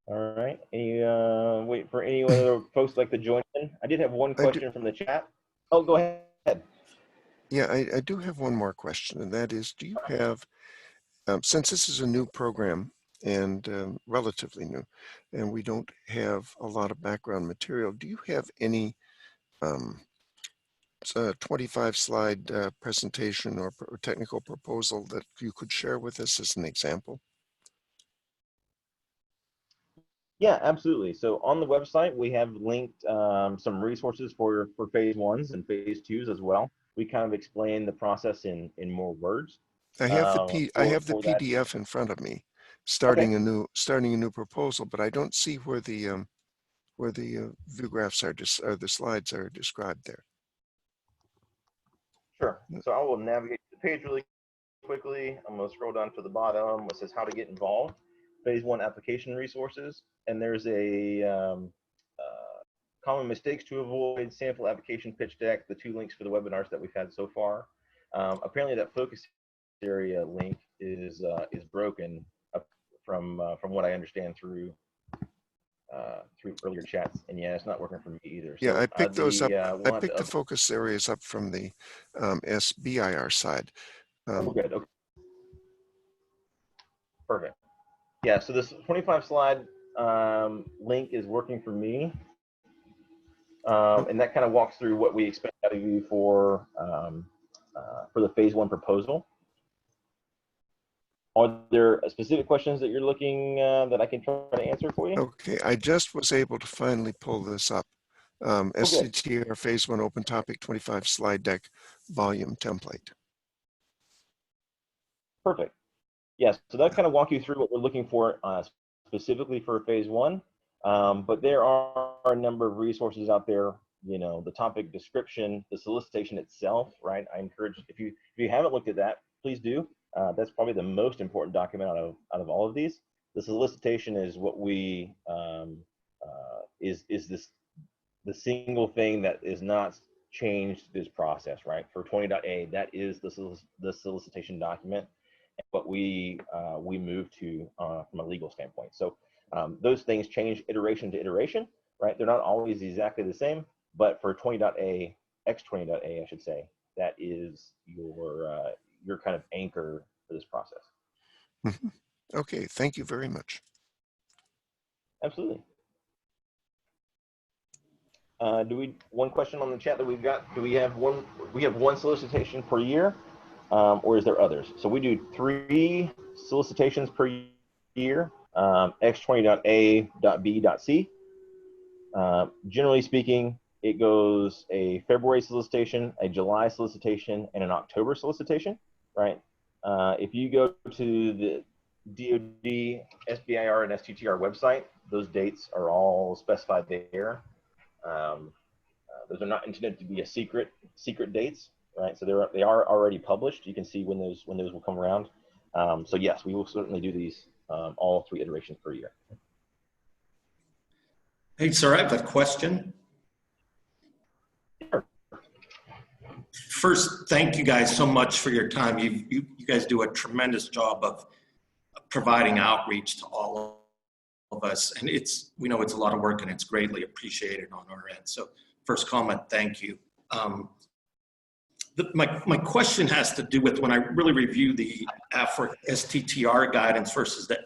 All right. Wait for any other folks like to join in. I did have one question from the chat. Oh, go ahead.
Yeah, I do have one more question, and that is, do you have, since this is a new program and relatively new, and we don't have a lot of background material, do you have any 25-slide presentation or technical proposal that you could share with us as an example?
Yeah, absolutely. So on the website, we have linked some resources for phase 1s and phase 2s as well. We kind of explain the process in more words.
I have the PDF in front of me, starting a new proposal, but I don't see where the view graphs are or the slides are described there.
Sure. So I will navigate the page really quickly. I'm going to scroll down to the bottom. It says how to get involved. Phase 1 application resources, and there's a common mistakes to avoid, sample application pitch deck, the 2 links for the webinars that we've had so far. Apparently that focus area link is broken from what I understand through earlier chats. And yeah, it's not working for me either.
Yeah,
So
I picked those up.
we'll
I
have
picked
to
the focus areas up from the SBIR side.
oh, good. Okay. Perfect. Yeah, so this 25 slide link is working for me. And that kind of walks through what we expect out of you for the phase 1 proposal. Are there specific questions that you're looking that I can try to answer for you?
Okay, I just was able to finally pull this up. STTR phase 1 open topic 25 slide deck volume template.
Perfect. Yes, so that kind of walk you through what we're looking for specifically for phase 1. But there are a number of resources out there, you know, the topic description, the solicitation itself, right? I encourage, if you haven't looked at that, please do. That's probably the most important document out of all of these. The solicitation is what we is the single thing that is not changed this process, right? For 20.A, that is the solicitation document, what we move to from a legal standpoint. So those things change iteration to iteration, right? They're not always exactly the same, but for 20.A, X20.A, I should say, that is your kind of anchor for this process.
Mm-hmm. Okay, thank you very much.
Absolutely. One question on the chat that we've got, do we have one solicitation per year, or is there others? So we do 3 solicitations per year, X20.A.B.C. Generally speaking, it goes a February solicitation, a July solicitation, and an October solicitation, right? If you go to the DoD, SBIR, and STTR website, those dates are all specified there. Those are not intended to be a secret dates, right? So they are already published. You can see when those will come around. So yes, we will certainly do these all 3 iterations per year.
Hey, sir, I have a question.
Sure.
First, thank you guys so much for your time. You guys do a tremendous job of providing outreach to all of us, and we know it's a lot of work and it's greatly appreciated on our end. So first comment, thank you. My question has to do with when I really review the AFWERX STTR guidance versus the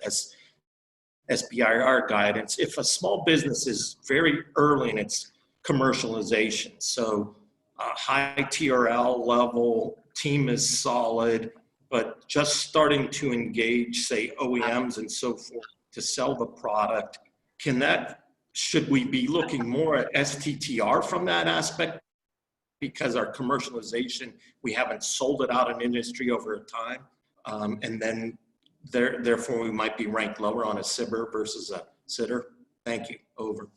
SBIR guidance. If a small business is very early in its commercialization, so high TRL level, team is solid, but just starting to engage, say, OEMs and so forth to sell the product, should we be looking more at STTR from that aspect? Because our commercialization, we haven't sold it out in industry over time, and then therefore we might be ranked lower on a SBIR versus a STTR. Thank you. Over.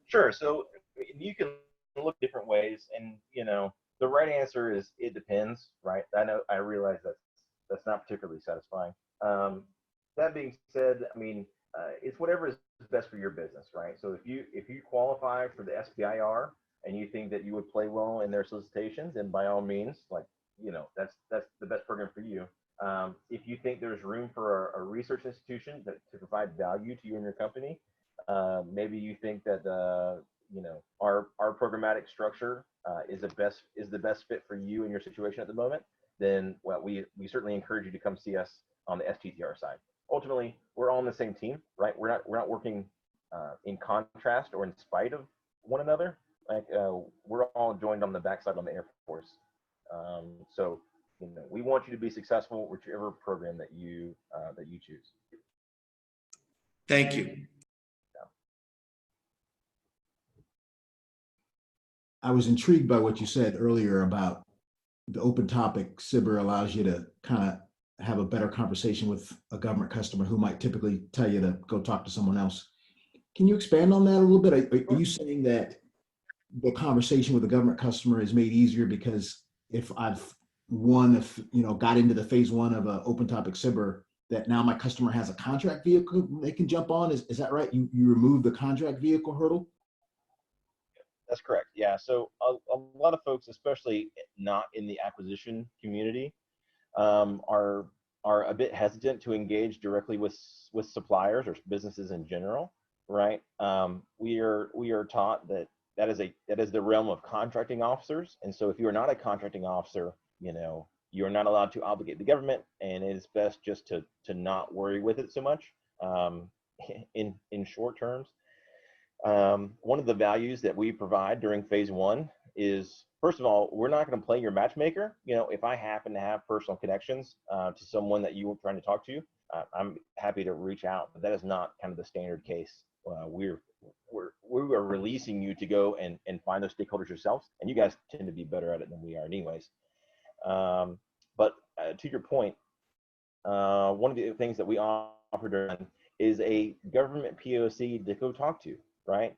Sure. So you can look different ways, and you know the right answer is it depends, right? I realize that's not particularly satisfying. That being said, I mean it's whatever is best for your business, right? So if you qualify for the SBIR and you think that you would play well in their solicitations, then by all means, like, you know, that's the best program for you. If you think there's room for a research institution to provide value to you and your company, maybe you think that you know our programmatic structure is the best fit for you and your situation at the moment, then well, we certainly encourage you to come see us on the STTR side. Ultimately, we're all on the same team, right? We're not working in contrast or in spite of one another. Like we're all joined on the backside on the Air Force. So you know, we want you to be successful whichever program that you choose.
Thank you.
I was intrigued by what you said earlier about the open topic SBIR allows you to kind of have a better conversation with a government customer who might typically tell you to go talk to someone else. Can you expand on that a little bit? Are you saying that the conversation with the government customer is made easier because if I've got into the phase 1 of an open topic SBIR, that now my customer has a contract vehicle they can jump on? Is that right? You remove the contract vehicle hurdle?
That's correct. Yeah. So a lot of folks, especially not in the acquisition community, are are a bit hesitant to engage directly with suppliers or businesses in general, right? We are taught that that is the realm of contracting officers, and so if you are not a contracting officer, you know, you are not allowed to obligate the government, and it is best just to not worry with it so much. In short terms, one of the values that we provide during phase one is, first of all, we're not going to play your matchmaker. You know, if I happen to have personal connections to someone that you were trying to talk to, I'm happy to reach out, but that is not kind of the standard case. We are releasing you to go and find those stakeholders yourselves, and you guys tend to be better at it than we are anyways. But to your point, one of the things that we offer during is a government POC to go talk to, right?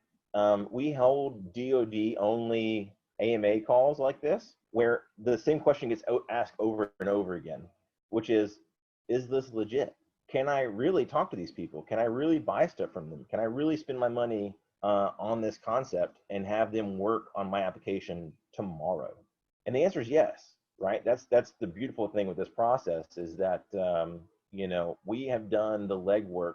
We hold DoD only AMA calls like this, where the same question gets asked over and over again, which is this legit? Can I really talk to these people? Can I really buy stuff from them? Can I really spend my money on this concept and have them work on my application tomorrow? And the answer is yes, right? That's the beautiful thing with this process is that, you know, we have done the legwork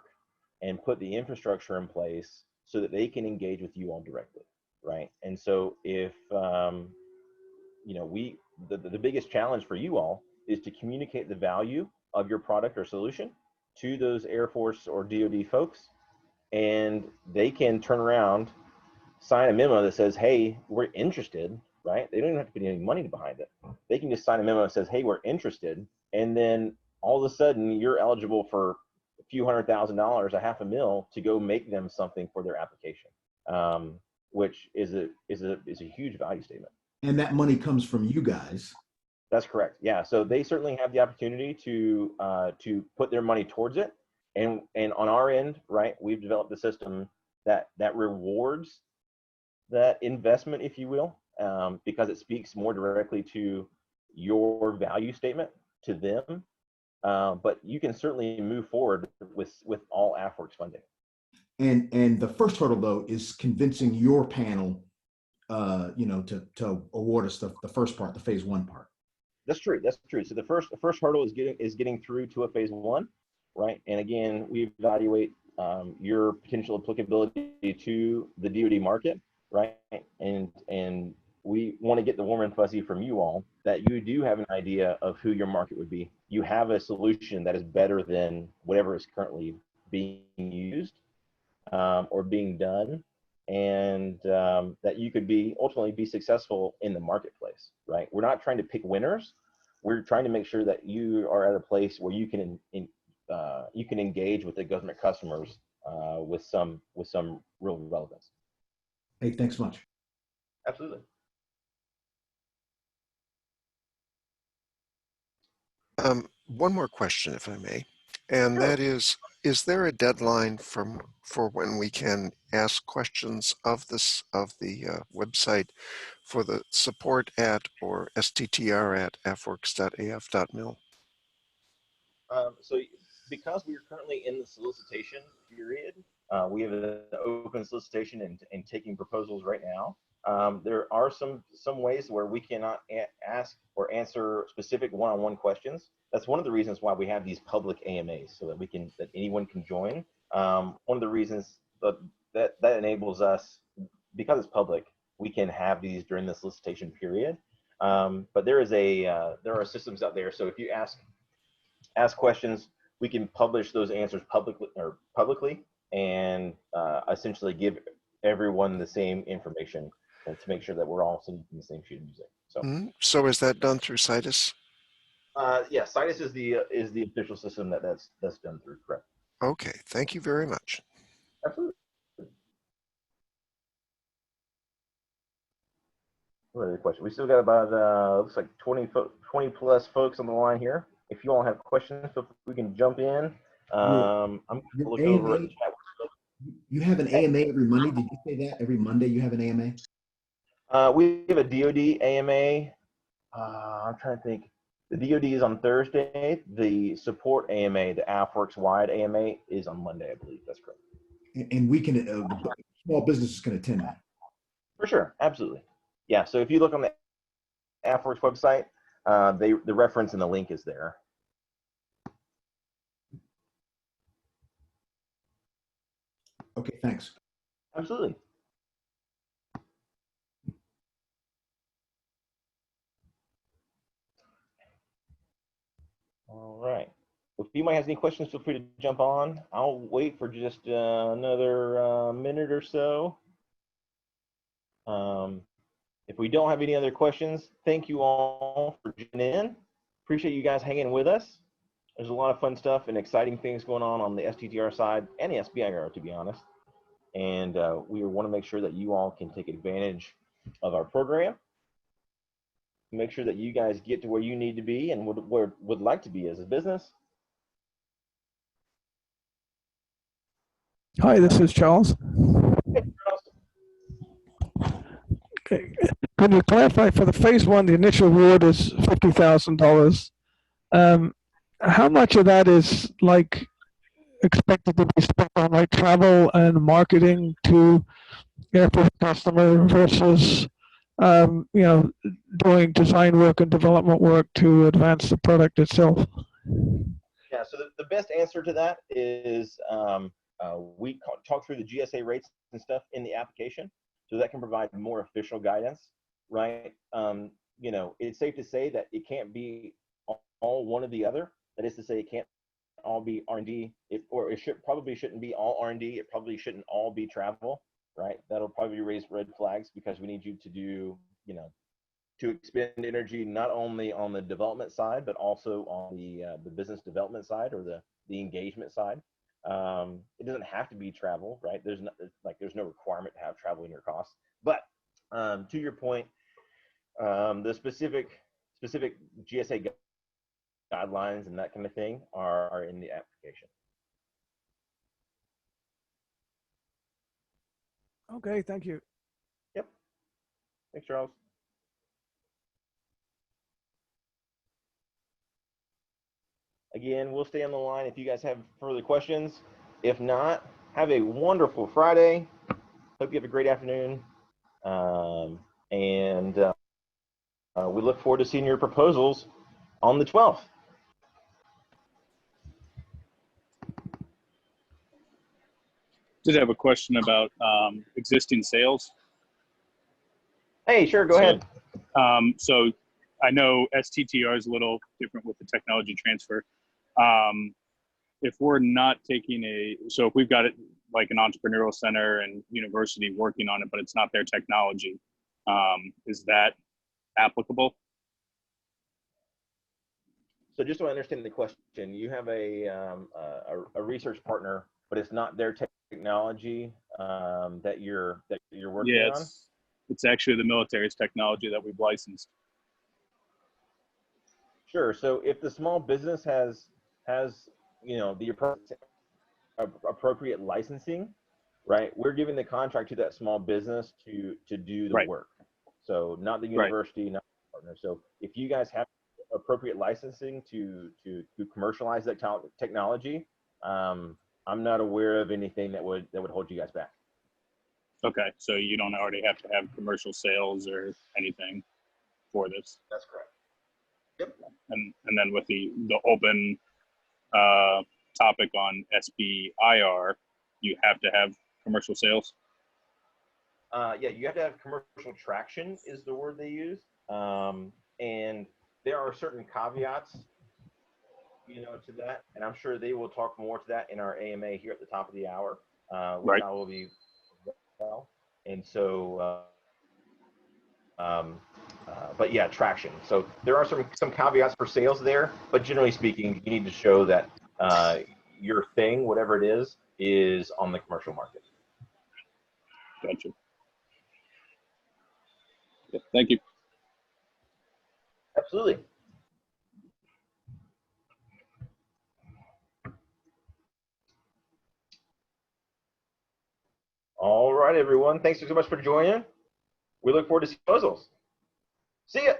and put the infrastructure in place so that they can engage with you all directly, right? And so if, you know, the biggest challenge for you all is to communicate the value of your product or solution to those Air Force or DoD folks, and they can turn around, sign a memo that says, hey, we're interested, right? They don't even have to put any money behind it. They can just sign a memo that says, hey, we're interested. And then all of a sudden you're eligible for a few $100,000, $500,000 to go make them something for their application, which is a huge value statement.
And that money comes from you guys.
That's correct. Yeah. So they certainly have the opportunity to put their money towards it. And on our end, right, we've developed a system that rewards that investment, if you will, because it speaks more directly to your value statement to them. But you can certainly move forward with all AFWERX funding.
And the first hurdle though is convincing your panel, you know, to award us the first part, the phase one part.
That's true. That's true. So the first hurdle is getting through to a phase one, right? And again, we evaluate your potential applicability to the DoD market, right? And we want to get the warm and fuzzy from you all that you do have an idea of who your market would be. You have a solution that is better than whatever is currently being used or being done, and that you could ultimately be successful in the marketplace, right? We're not trying to pick winners. We're trying to make sure that you are at a place where you can engage with the government customers with some real relevance.
Hey, thanks much.
Absolutely.
One more question, if I may, and
Sure.
that is there a deadline for when we can ask questions of the website for the support at or STTR at afwerx.af.mil?
So because we are currently in the solicitation period, we have an open solicitation and taking proposals right now. There are some ways where we cannot ask or answer specific one-on-one questions. That's one of the reasons why we have these public AMAs, so that anyone can join. One of the reasons that enables us, because it's public, we can have these during the solicitation period. But there are systems out there. So if you ask questions, we can publish those answers publicly and essentially give everyone the same information to make sure that we're all singing from the same sheet of music. So,
So is that done through Citus?
yeah, Citus is the official system that's done through, correct?
Okay, thank you very much.
Absolutely. What other question? We still got about looks like 20 plus folks on the line here. If you all have questions, so we can jump in. I'm going to look over at the chat.
You have an AMA every Monday. Did you say that? Every Monday you have an AMA?
We have a DoD AMA. I'm trying to think. The DoD is on Thursday. The support AMA, the AFWERX wide AMA, is on Monday, I believe. That's correct.
And we can, small businesses can attend that.
For sure, absolutely. Yeah. So if you look on the AFWERX website, the reference and the link is there.
Okay, thanks.
Absolutely. All right. If anybody has any questions, feel free to jump on. I'll wait for just another minute or so. If we don't have any other questions, thank you all for tuning in. Appreciate you guys hanging with us. There's a lot of fun stuff and exciting things going on the STTR side and the SBIR, to be honest. And we want to make sure that you all can take advantage of our program. Make sure that you guys get to where you need to be and would like to be as a business.
Hi, this is Charles.
Hey, Charles.
Okay. Can you clarify for the phase one, the initial reward is $50,000. How much of that is like expected to be spent on like travel and marketing to airport customer versus doing design work and development work to advance the product itself?
Yeah, so the best answer to that is we talk through the GSA rates and stuff in the application, so that can provide more official guidance, right? It's safe to say that it can't be all one or the other. That is to say, it can't all be R&D, or it probably shouldn't be all R&D. It probably shouldn't all be travel, right? That'll probably raise red flags because we need you to do, to expend energy not only on the development side, but also on the business development side or the engagement side. It doesn't have to be travel, right? There's no requirement to have travel in your costs. But to your point, the specific GSA guidelines and that kind of thing are in the application.
Okay, thank you.
Yep. Thanks, Charles. Again, we'll stay on the line if you guys have further questions. If not, have a wonderful Friday. Hope you have a great afternoon. We look forward to seeing your proposals on the 12th.
Did have a question about existing sales.
Hey, sure, go ahead.
So I know STTR is a little different with the technology transfer. If we're not taking so if we've got it like an entrepreneurial center and university working on it, but it's not their technology, is that applicable?
So just so I understand the question, you have a research partner, but it's not their technology that you're working on?
It's actually the military's technology that we've licensed.
Sure. So if the small business has the appropriate licensing, right? We're giving the contract to that small business to do the work. So not the university, not the partner. So if you guys have appropriate licensing to commercialize that technology, I'm not aware of anything that would hold you guys back.
Okay, so you don't already have to have commercial sales or anything for this.
That's correct. Yep.
And then with the open topic on SBIR, you have to have commercial sales?
Yeah, you have to have commercial traction is the word they use. And there are certain caveats, to that. And I'm sure they will talk more to that in our AMA here at the top of the hour, which I will be well. And so, but yeah, traction. So there are some caveats for sales there, but generally speaking, you need to show that your thing, whatever it is on the commercial market.
Gotcha. Yeah, thank you.
Absolutely. All right, everyone. Thanks so much for joining. We look forward to seeing proposals. See ya.